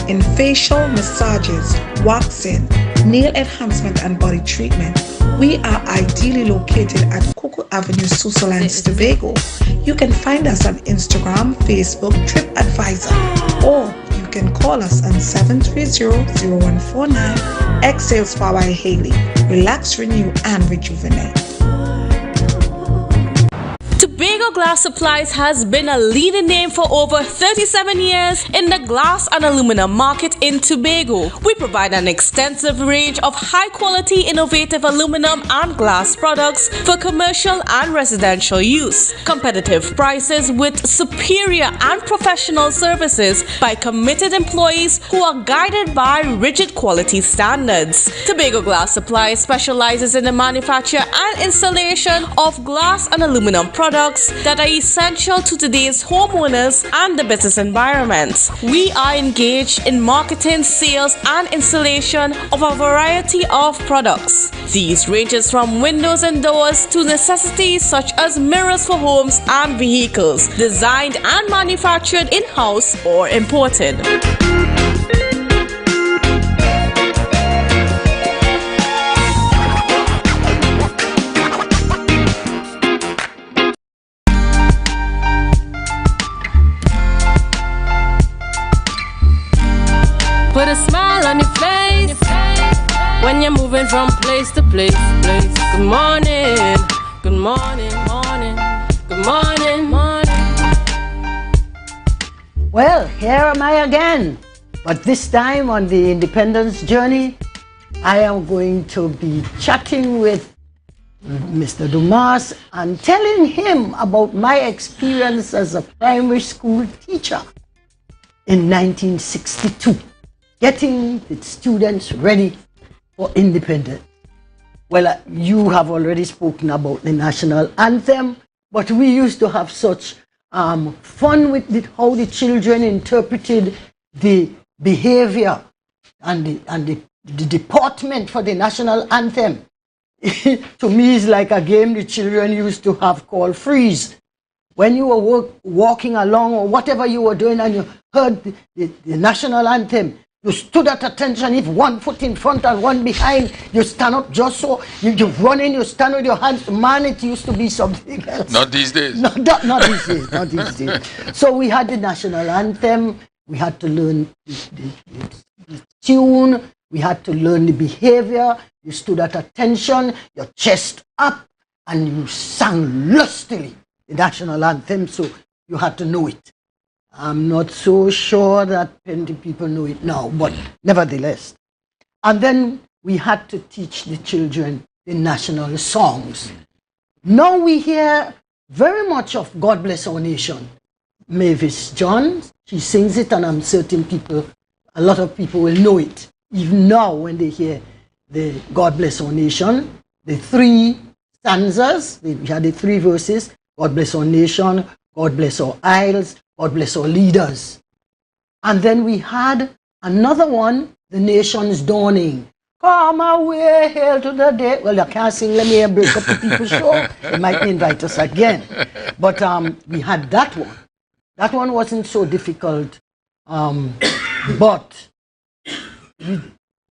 in facial massages, waxing, nail enhancement, and body treatment. We are ideally located at Coco Avenue, Susalands, Tobago. You can find us on Instagram, Facebook, TripAdvisor, or you can call us on 730-0149. Excel Spa by Haley. Relax, renew, and rejuvenate. Tobago Glass Supplies has been a leading name for over 37 years in the glass and aluminum market in Tobago. We provide an extensive range of high-quality, innovative aluminum and glass products for commercial and residential use. Competitive prices with superior and professional services by committed employees who are guided by rigid quality standards. Tobago Glass Supplies specializes in the manufacture and installation of glass and aluminum products that are essential to today's homeowners and the business environment. We are engaged in marketing, sales, and installation of a variety of products. These ranges from windows and doors to necessities such as mirrors for homes and vehicles, designed and manufactured in-house or imported. Put a smile on your face when you're moving from place to place. Good morning, good morning, morning, good morning, morning. Well, here am I again. But this time on the independence journey, I am going to be chatting with Mr. Dumas, and telling him about my experience as a primary school teacher in 1962, getting the students ready for independence. Well, you have already spoken about the national anthem, but we used to have such fun with how the children interpreted the behavior and the deportment for the national anthem. To me, it's like a game the children used to have called freeze. When you were walking along or whatever you were doing and you heard the national anthem, you stood at attention. If one foot in front and one behind, you stand up just so. You run in, you stand with your hands. Man, it used to be something else. Not these days. Not these days, not these days. So we had the national anthem. We had to learn the tune. We had to learn the behavior. You stood at attention, your chest up, and you sang lustily the national anthem, so you had to know it. I'm not so sure that plenty people know it now, but nevertheless. And then we had to teach the children the national songs. Now we hear very much of God Bless Our Nation. Mavis John, she sings it, and I'm certain a lot of people will know it. Even now when they hear the God Bless Our Nation, the three stanzas, we had the three verses, God bless our nation, God bless our isles, God bless our leaders. And then we had another one, the nation's dawning. Come away, hail to the day. Well, I can't sing, let me break up the people's show. They might invite us again. But we had that one. That one wasn't so difficult. But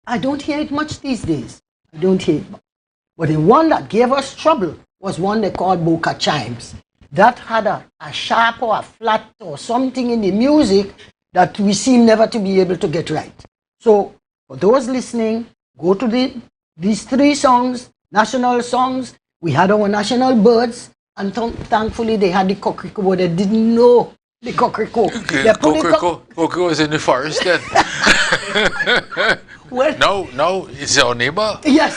I don't hear it much these days. I don't hear it much. But the one that gave us trouble was one they called Boca Chimes. That had a sharp or a flat or something in the music that we seem never to be able to get right. So for those listening, go to these three songs, national songs. We had our national birds, and thankfully they had the cockrico, but they didn't know the cockrico. Cockrico is in the forest then. Well, no, it's our neighbor. Yes.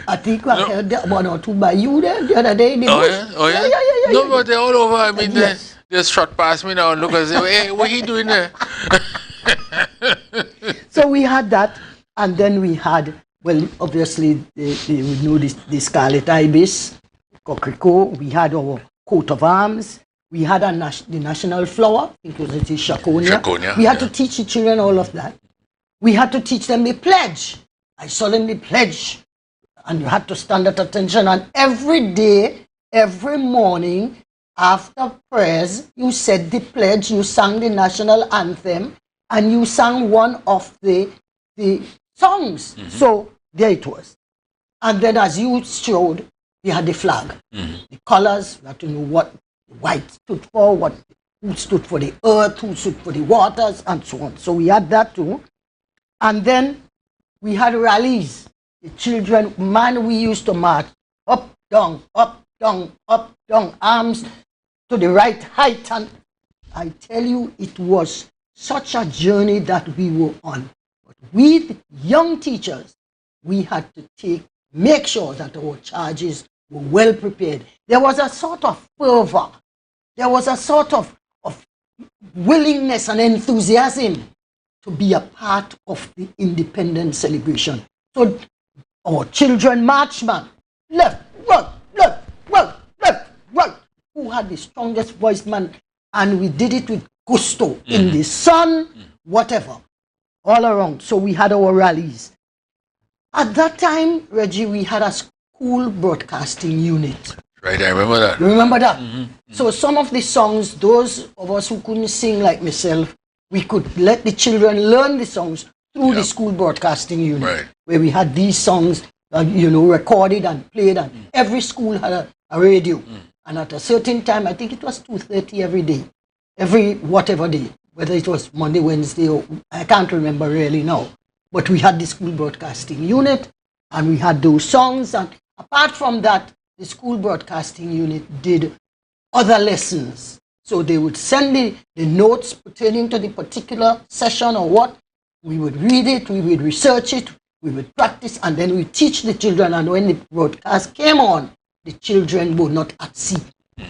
I think I heard one or two by you there the other day. Oh yeah? No, but they're all over. I mean, yes. They just shot past me now and look and say, hey, what are you doing there? So we had that, and then we had, well, obviously, we know the scarlet ibis, cockrico. We had our coat of arms. We had the national flower, I think it was the Shakonia. We had to teach the children all of that. We had to teach them the pledge. I solemnly pledge. And you had to stand at attention. And every day, every morning, after prayers, you said the pledge, you sang the national anthem, and you sang one of the songs. Mm-hmm. So there it was. And then as you showed, we had the flag. Mm-hmm. The colors, we had to know what white stood for, who stood for the earth, who stood for the waters, and so on. So we had that too. And then we had rallies. The children, man, we used to march up, down, arms to the right height. And I tell you, it was such a journey that we were on. But we, young teachers, we had to make sure that our charges were well prepared. There was a sort of fervor. There was a sort of willingness and enthusiasm to be a part of the independence celebration. So our children marchman, left, right, who had the strongest voice, man, and we did it with gusto, in the sun, whatever, all around. So we had our rallies. At that time, Reggie, we had a school broadcasting unit. Right, I remember that. You remember that? Mm-hmm. So some of the songs, those of us who couldn't sing like myself, we could let the children learn the songs through the school broadcasting unit, where we had these songs, recorded and played, and every school had a radio. And at a certain time, I think it was 2:30 every day, every whatever day, whether it was Monday, Wednesday, or I can't remember really now. But we had the school broadcasting unit, and we had those songs. And apart from that, the school broadcasting unit did other lessons. So they would send the notes pertaining to the particular session or what. We would read it, we would research it, we would practice, and then we teach the children. And when the broadcast came on, the children were not at sea.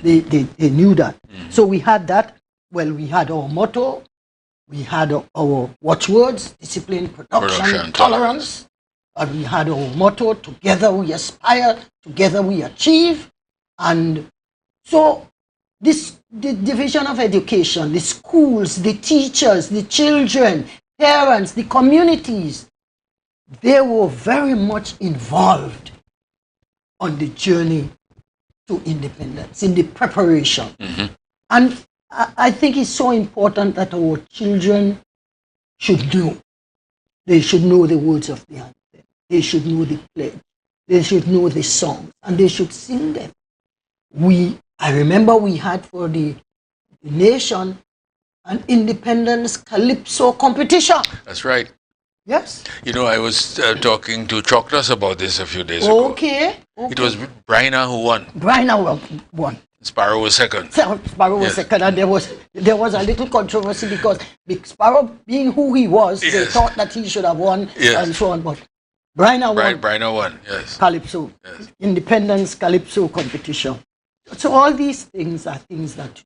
They knew that. So we had that. Well, we had our motto. We had our watchwords: discipline, production, tolerance. And we had our motto: together we aspire, together we achieve. And so the division of education, the schools, the teachers, the children, parents, the communities, they were very much involved on the journey to independence, in the preparation. And I think it's so important that our children should know. They should know the words of the anthem. They should know the pledge. They should know the songs, and they should sing them. I remember we had for the nation an independence calypso competition. That's right. Yes. You know, I was talking to Chokras about this a few days ago. Okay. It was Bryna who won. Bryna won. Sparrow was second. Sparrow was second, and there was a little controversy because Sparrow, being who he was, they thought that he should have won and so on. But Bryna won. Bryna won. Yes. Calypso, independence calypso competition. So all these things are things that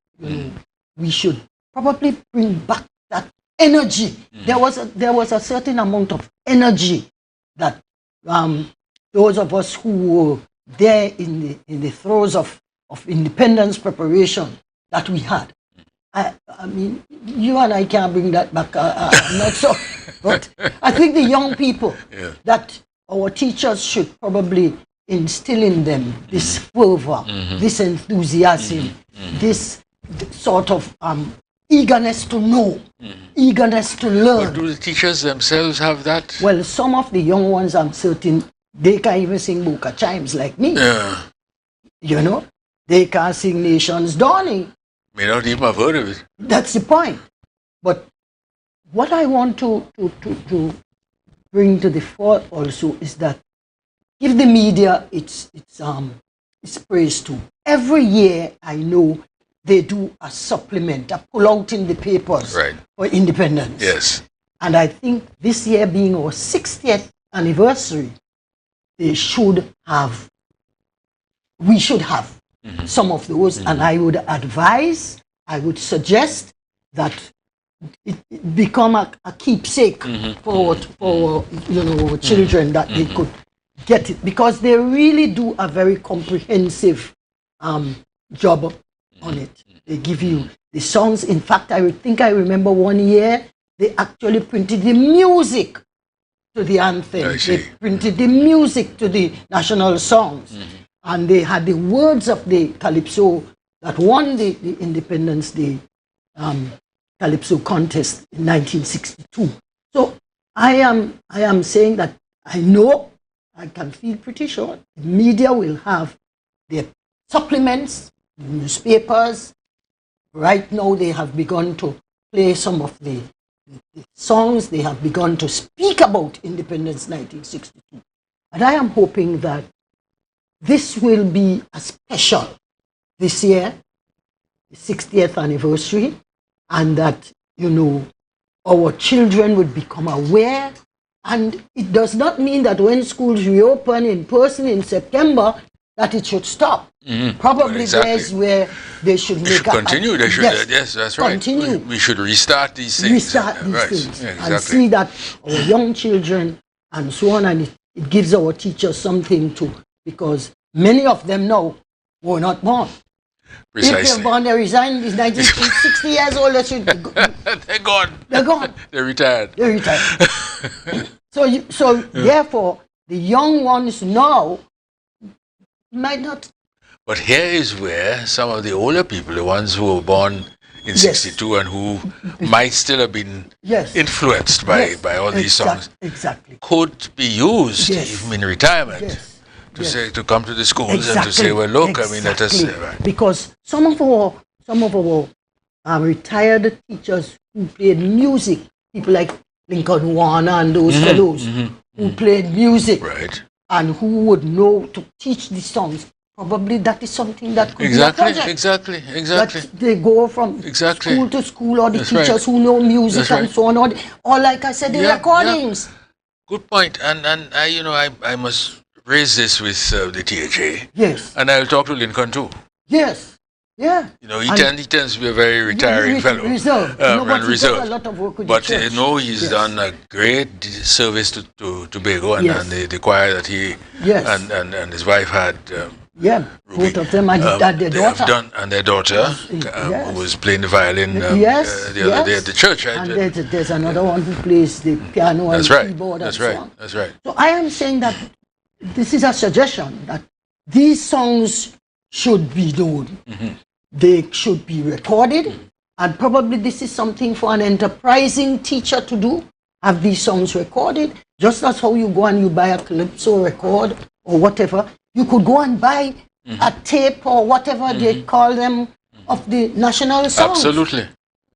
we should probably bring back that energy. There was a certain amount of energy that those of us who were there in the throes of independence preparation that we had. I mean, you and I can't bring that back. I'm not so, but I think the young people that our teachers should probably instill in them this fervor, this enthusiasm, this sort of eagerness to know, eagerness to learn. But do the teachers themselves have that? Well, some of the young ones, I'm certain, they can't even sing Boca Chimes like me. You know, they can't sing Nations Dawning. May not even have heard of it. That's the point. But what I want to bring to the fore also is that give the media its praise too. Every year, I know they do a supplement, a pull out in the papers for independence. Yes. And I think this year being our 60th anniversary, we should have some of those. And I would advise, I would suggest that it become a keepsake for our children, that they could get it, because they really do a very comprehensive job on it. They give you the songs. In fact, I think I remember one year they actually printed the music to the anthem. They printed the music to the national songs. And they had the words of the calypso that won the Independence Day calypso contest in 1962. So I am saying that I know, I can feel pretty sure the media will have their supplements, newspapers. Right now they have begun to play some of the songs. They have begun to speak about independence 1962. And I am hoping that this will be a special this year, the 60th anniversary, and that, our children would become aware. And it does not mean that when schools reopen in person in September, that it should stop. Probably there's where they should make continue. They should, yes, that's right. Continue. We should restart these things. Restart these things. Yeah, exactly. And see that our young children and so on, and it gives our teachers something to, because many of them now were not born. Precisely. If they're born, they resigned, is 60 years old, they should go. They're gone. They're gone. They're retired. They're retired. So therefore, the young ones now might not. But here is where some of the older people, the ones who were born in 62 and who might still have been influenced by all these songs, could be used even in retirement to come to the schools and to say, well, look, I mean, let us... Because some of our retired teachers who played music, people like Lincoln Warner and those fellows who played music and who would know to teach the songs, probably that is something that could be a project. Exactly. That they go from school to school, or the teachers who know music and so on, or like I said, the recordings. Good point. And I must raise this with the THA. Yes. And I'll talk to Lincoln too. Yes. Yeah. He tends to be a very retiring fellow. Reserved. And reserved. A lot of work with but the church. He's done a great service to Tobago and the choir that he and his wife had. Both of them and their daughter. And their daughter, who was playing the violin the other day at the church. And there's another one who plays the piano and keyboard and so on. That's right. So I am saying that this is a suggestion that these songs should be known. Mm-hmm. They should be recorded, and probably this is something for an enterprising teacher to do, have these songs recorded, just as how you go and you buy a calypso record or whatever. You could go and buy a tape or whatever they call them of the national songs. Absolutely.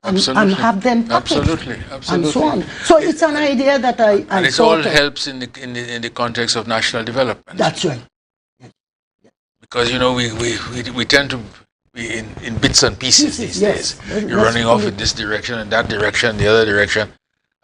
And have them packaged. Absolutely. And so on. So it's an idea that I and it all helps in the context of national development. That's right. Because we tend to be in bits and pieces these days. You're running off in this direction and that direction, the other direction.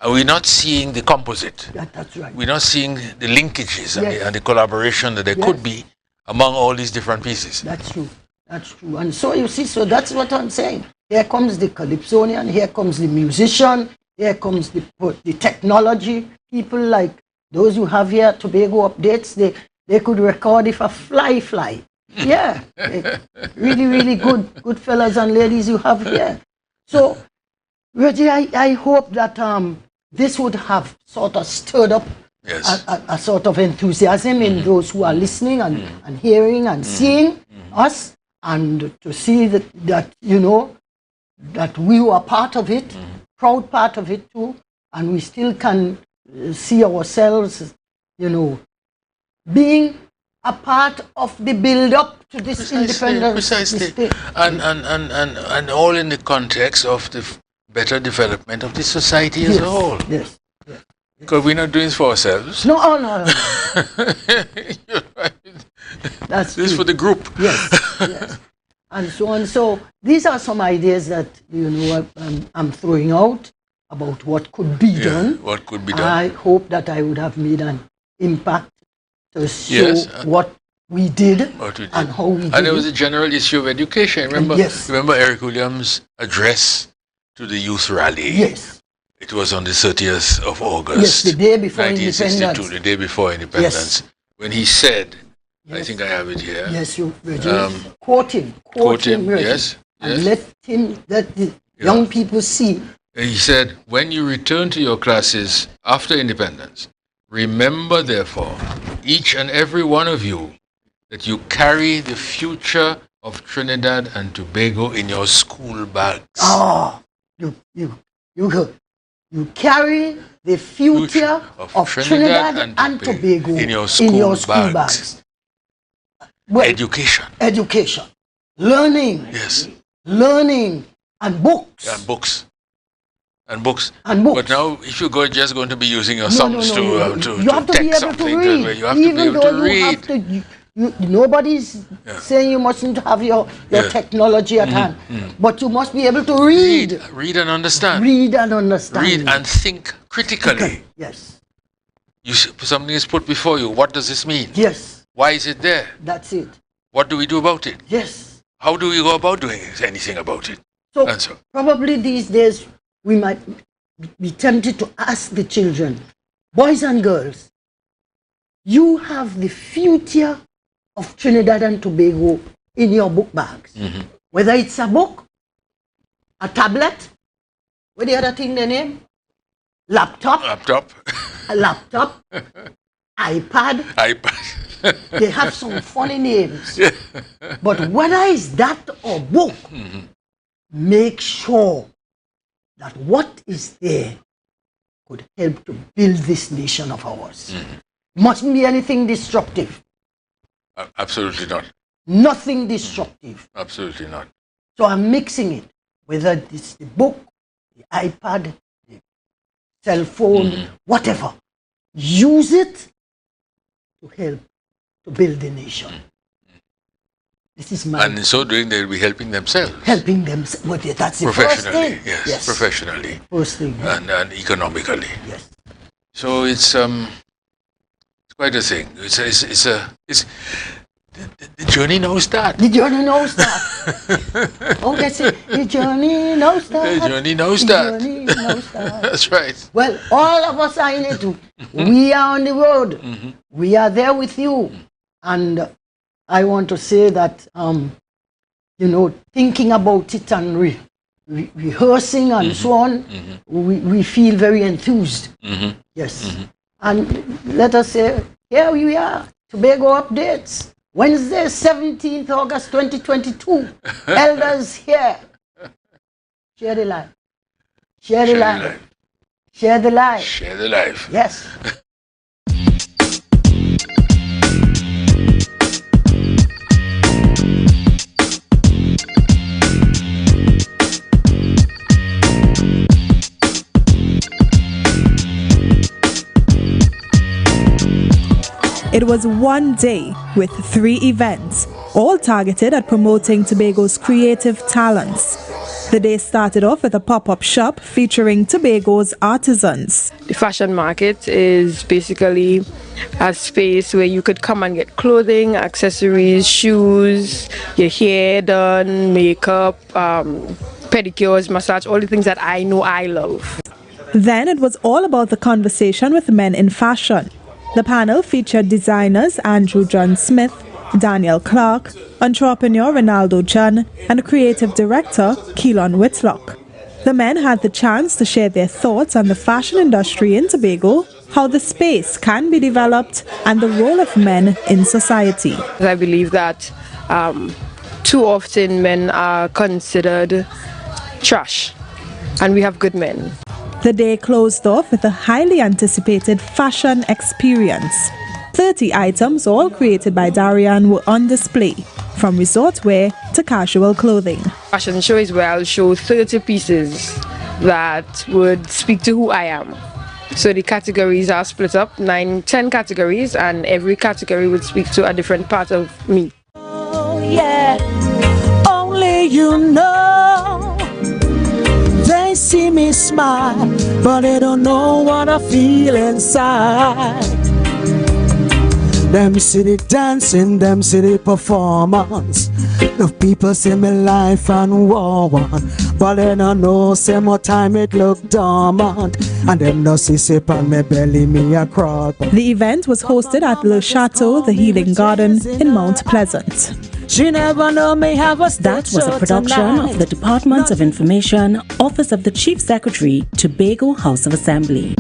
And we're not seeing the composite. That's right. We're not seeing the linkages and the collaboration that there could be among all these different pieces. That's true. That's true. And so you see, so that's what I'm saying. Here comes the calypsonian, here comes the musician, here comes the technology. People like those who have here Tobago updates, they could record if a fly. Yeah. Really, really good fellas and ladies you have here. So, Reggie, I hope that this would have sort of stirred up a sort of enthusiasm in those who are listening and hearing and seeing us, and to see that that we were part of it, proud part of it too, and we still can see ourselves, being a part of the build-up to this independence. Precisely. And all in the context of the better development of the society as a whole. Yes. Because we're not doing this for ourselves. No. That's this is for the group. Yes. And so on. So these are some ideas that I'm throwing out about what could be done. What could be done. I hope that I would have made an impact to show what we did and how we did. And there was a general issue of education. Remember Eric Williams' address to the youth rally? Yes. It was on the 30th of August. Yes, the day before 1962, independence. The day before independence. Yes. When he said, I think I have it here. Yes, you quote him. Yes. And let the young people see. He said, when you return to your classes after independence, remember therefore, each and every one of you, that you carry the future of Trinidad and Tobago in your school bags. You carry the future of Trinidad and Tobago in your school bags. Well, education, learning, learning, and books. But now, if you're just going to be using your thumbs to text something, you have to be able to read. Nobody's saying you mustn't have your technology at hand, but you must be able to read. Read and understand. Read and think critically. Yes. Something is put before you. What does this mean? Yes. Why is it there? That's it. What do we do about it? Yes. How do we go about doing anything about it? So probably these days we might be tempted to ask the children, boys and girls, you have the future of Trinidad and Tobago in your book bags. Whether it's a book, a tablet, what the other thing they name? Laptop. A laptop. iPad. They have some funny names. But whether it's that or book, make sure that what is there could help to build this nation of ours. Mustn't be anything destructive. Absolutely not. Nothing destructive. Absolutely not. So I'm mixing it, whether it's the book, the iPad, the cell phone, whatever. Use it to help to build the nation. This is my... And in so doing, they'll be helping themselves. Helping themselves. Well, that's the first thing. Yes, professionally. First thing. And economically. Yes. So it's quite a thing. The journey knows that. The journey knows that. Oh, that's it. The journey knows that. The journey knows that. The journey knows that. That's right. Well, all of us are in it too. We are on the road. We are there with you. And I want to say that, thinking about it and rehearsing and so on, we feel very enthused. Yes. And let us say, here we are, Tobago Updates. Wednesday, 17th August 2022. Elders here. Share the life. Share the life. Share the life. Share the life. Yes. It was one day with 3 events, all targeted at promoting Tobago's creative talents. The day started off with a pop-up shop featuring Tobago's artisans. The fashion market is basically a space where you could come and get clothing, accessories, shoes, your hair done, makeup, pedicures, massage, all the things that I know I love. Then it was all about the conversation with men in fashion. The panel featured designers Andrew John Smith, Daniel Clark, entrepreneur Ronaldo Chun, and creative director Keelan Whitlock. The men had the chance to share their thoughts on the fashion industry in Tobago, how the space can be developed, and the role of men in society. I believe that too often men are considered trash, and we have good men. The day closed off with a highly anticipated fashion experience. 30 items, all created by Darian, were on display, from resort wear to casual clothing. Fashion show is where I'll show 30 pieces that would speak to who I am. So the categories are split up, 10 categories, and every category would speak to a different part of me. Oh yeah, only you know. They see me smile, but they don't know what I feel inside. Them see the dancing, them see the performance. The people see me life and war on, but they don't know say more time it look dormant. And them no see sip on me belly, me a crawl. The event was hosted at Le Chateau, the Healing Garden in Mount Pleasant. She never know me have a That was a production of the Department of Information, Office of the Chief Secretary, Tobago House of Assembly.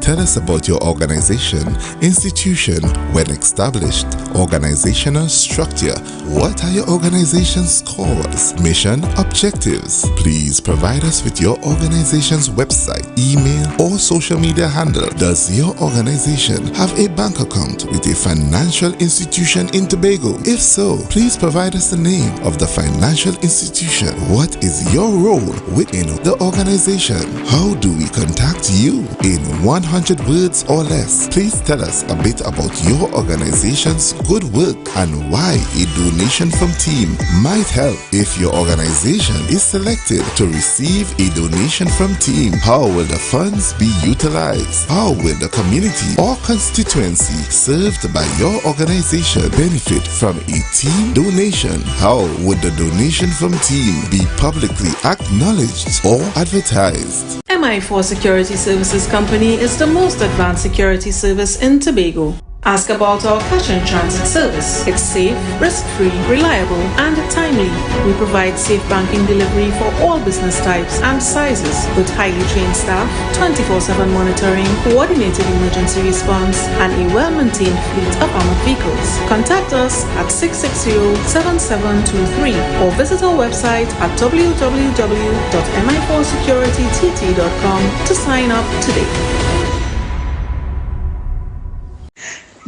Tell us about your organization, institution, when established, organizational structure. What are your organization's cause, mission, objectives? Please provide us with your organization's website, email, or social media handle. Does your organization have a bank account with a financial institution in Tobago? If so, please provide us the name of the financial institution. What is your role within the organization? How do we contact you? In 100 words or less, please tell us a bit about your organization's good work and why a donation from team might help. If your organization is selected to receive a donation from team, how will the funds be utilized? How will the community or constituency served by your organization benefit from a team donation? How would the donation from team be publicly acknowledged or advertised? MI4 Security Services Company is the most advanced security service in Tobago. Ask about our cash and transit service. It's safe, risk-free, reliable, and timely. We provide safe banking delivery for all business types and sizes with highly trained staff, 24/7 monitoring, coordinated emergency response, and a well-maintained fleet of armored vehicles. Contact us at 660-7723 or visit our website at www.mi4securitytt.com to sign up today.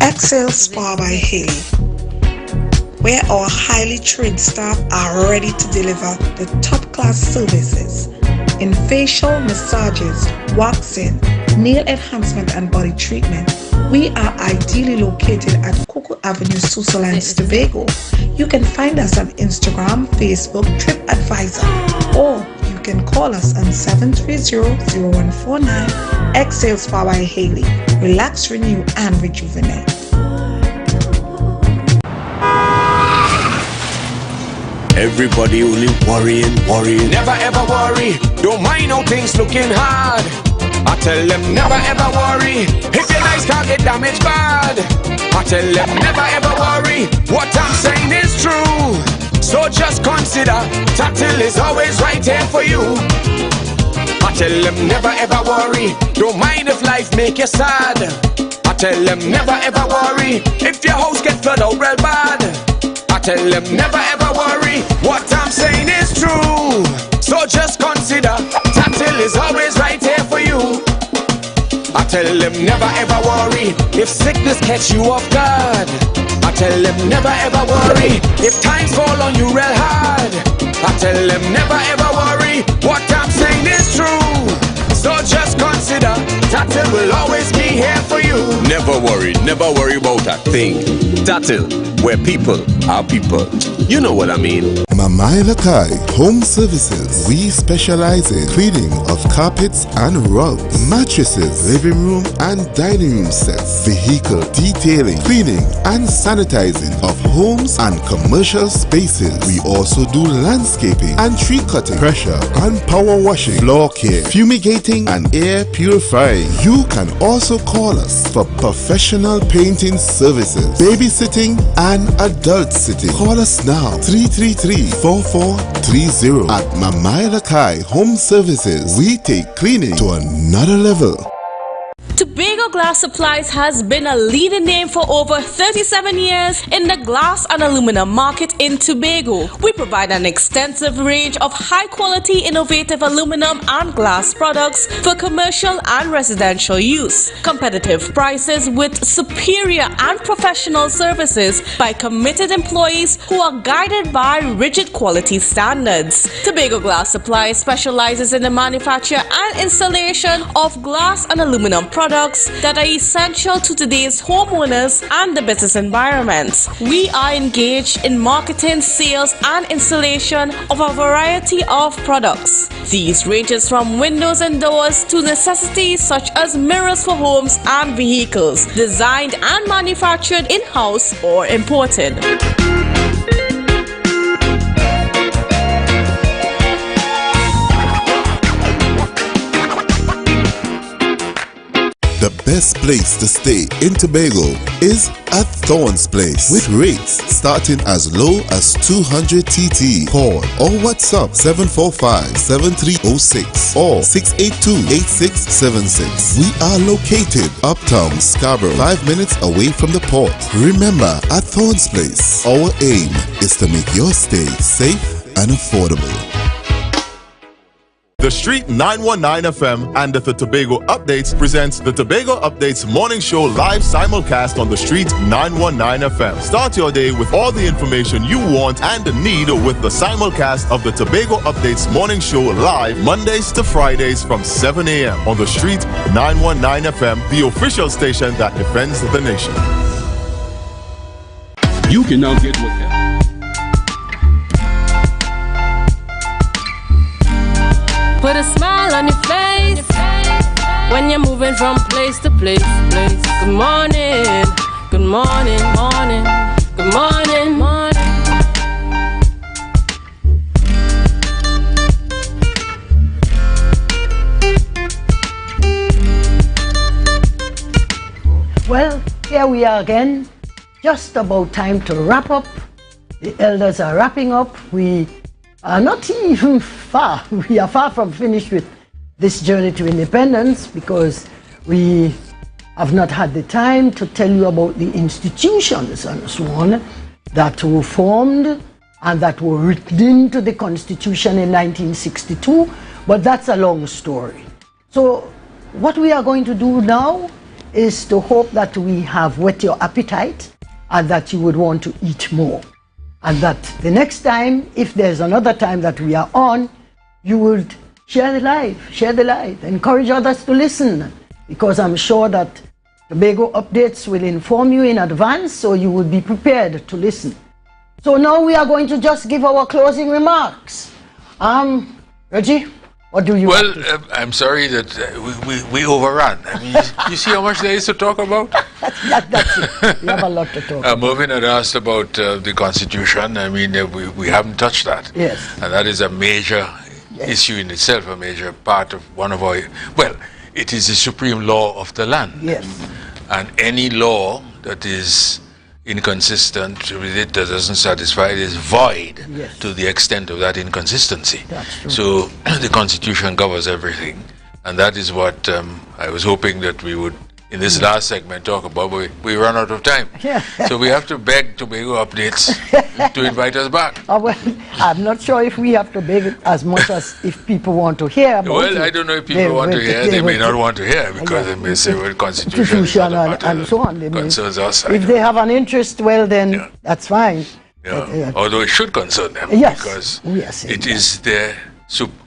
Excel Spa by Haley, where our highly trained staff are ready to deliver the top-class services in facial massages, waxing, nail enhancement and body treatment. We are ideally located at Coco Avenue, Switzerland, Tobago. You can find us on Instagram, Facebook, TripAdvisor, or you can call us on 730-0149. Exhale Spa by Haley. Relax, renew, and rejuvenate. Everybody only worrying. Never ever worry. Don't mind how things looking hard. I tell them never ever worry. If your nice car get damaged bad, I tell them never ever worry. What I'm saying is true. So just consider Tatil is always right here for you. I tell them never ever worry. Don't mind if life make you sad. I tell them never ever worry. If your house get flooded out real bad, I tell them never ever worry. What I'm saying is true. So just consider Tatil is always right here for you. I tell them never ever worry. If sickness catch you off guard, I tell them never ever worry. If times fall on you real hard, I tell them never ever worry. What I'm saying is true. So just consider Tatil will always be here for you. Never worry about a thing. Tatil, where people are people. You know what I mean. Mamai Lakai Home Services. We specialize in cleaning of carpets and rugs, mattresses, living room and dining room sets, vehicle detailing, cleaning and sanitizing of homes and commercial spaces. We also do landscaping and tree cutting, pressure and power washing, floor care, fumigating and air purifying. You can also call us for professional painting services, babysitting and adult sitting. Call us now 333-4430 at Mamai Lakai Home Services. We take cleaning to another level. Tobago Glass Supplies has been a leading name for over 37 years in the glass and aluminum market in Tobago. We provide an extensive range of high-quality, innovative aluminum and glass products for commercial and residential use. Competitive prices with superior and professional services by committed employees who are guided by rigid quality standards. Tobago Glass Supplies specializes in the manufacture and installation of glass and aluminum products that are essential to today's homeowners and the business environment. We are engaged in marketing, sales, and installation of a variety of products. These ranges from windows and doors to necessities such as mirrors for homes and vehicles, designed and manufactured in-house or imported. The best place to stay in Tobago is at Thorn's Place, with rates starting as low as 200 TT. Call or WhatsApp 745-7306 or 682-8676. We are located uptown Scarborough, 5 minutes away from the port. Remember, at Thorn's Place, our aim is to make your stay safe and affordable. The Street 919 FM and the Tobago Updates presents the Tobago Updates Morning Show live simulcast on the Street 919 FM. Start your day with all the information you want and need with the simulcast of the Tobago Updates Morning Show live Mondays to Fridays from 7 a.m. on the Street 919 FM, the official station that defends the nation. You can now get with them. Put a smile on your face when you're moving from place to place. Good morning, good morning, morning, good morning, morning. Well, here we are again. Just about time to wrap up. The elders are wrapping up. We are not even far. We are far from finished with this journey to independence because we have not had the time to tell you about the institutions and so on that were formed and that were written into the Constitution in 1962, but that's a long story. So what we are going to do now is to hope that we have whet your appetite and that you would want to eat more. And that the next time, if there's another time that we are on, you would share the live, encourage others to listen. because I'm sure that Tobago Updates will inform you in advance, so you will be prepared to listen. So now we are going to just give our closing remarks. Reggie, what do you Well, I'm sorry that we overran. I mean, you see how much there is to talk about? That's it. We have a lot to talk about. Mervyn had asked about the Constitution. I mean, we haven't touched that. Yes. And that is a major issue in itself, a major part of one of our... Well, it is the supreme law of the land. Yes. And any law that is inconsistent with it, that doesn't satisfy it, is void to the extent of that inconsistency. That's true. So the Constitution covers everything. And that is what I was hoping that we would, in this last segment, talk about, but we run out of time. So we have to beg Tobago Updates to invite us back. Well, I'm not sure if we have to beg as much as if people want to hear about it. Well, I don't know if people want to hear. They may not want to hear because they may say, well, Constitution and so on. Concerns us. If they have an interest, well, then that's fine. Yeah. Although it should concern them because it is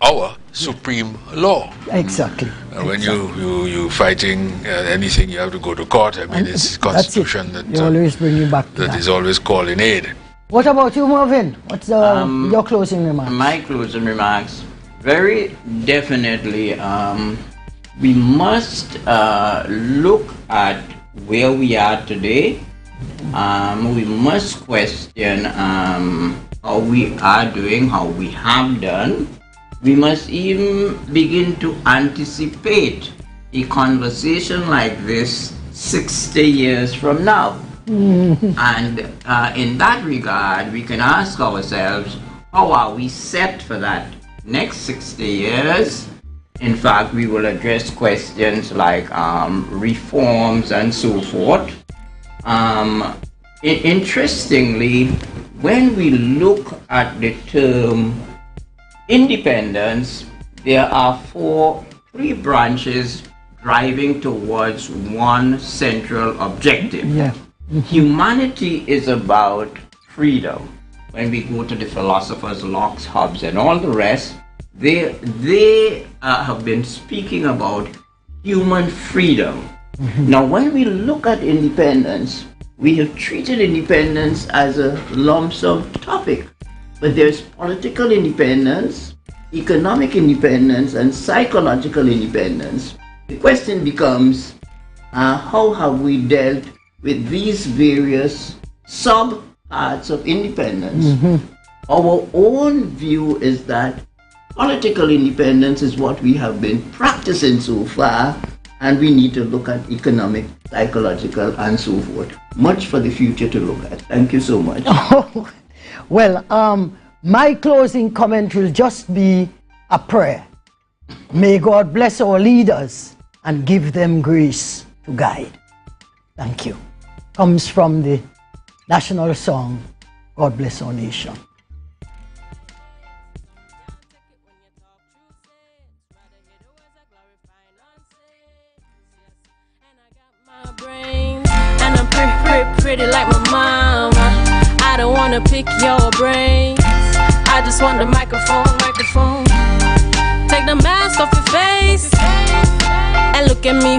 our supreme law. Exactly. When you fighting anything, you have to go to court. I mean, it's Constitution that always bring you back to that is always called in aid. What about you, Mervyn? What's your closing remarks? My closing remarks, very definitely, we must look at where we are today. We must question how we are doing, how we have done. We must even begin to anticipate a conversation like this 60 years from now. And in that regard, we can ask ourselves, how are we set for that next 60 years? In fact, we will address questions like reforms and so forth. Interestingly, when we look at the term independence, there are three branches driving towards one central objective. Humanity is about freedom. When we go to the philosophers Locke, Hobbes, and all the rest, they have been speaking about human freedom. Now, when we look at independence, we have treated independence as a lump sum topic. But there's political independence, economic independence, and psychological independence. The question becomes, how have we dealt with these various sub-parts of independence? Our own view is that political independence is what we have been practicing so far, and we need to look at economic, psychological, and so forth. Much for the future to look at. Thank you so much. Well, my closing comment will just be a prayer. May God bless our leaders and give them grace to guide. Thank you. Comes from the national song, God Bless Our Nation. And I'm pretty like my mama. I don't wanna pick your brains. I just want the microphone. Take the mask off your face and look at me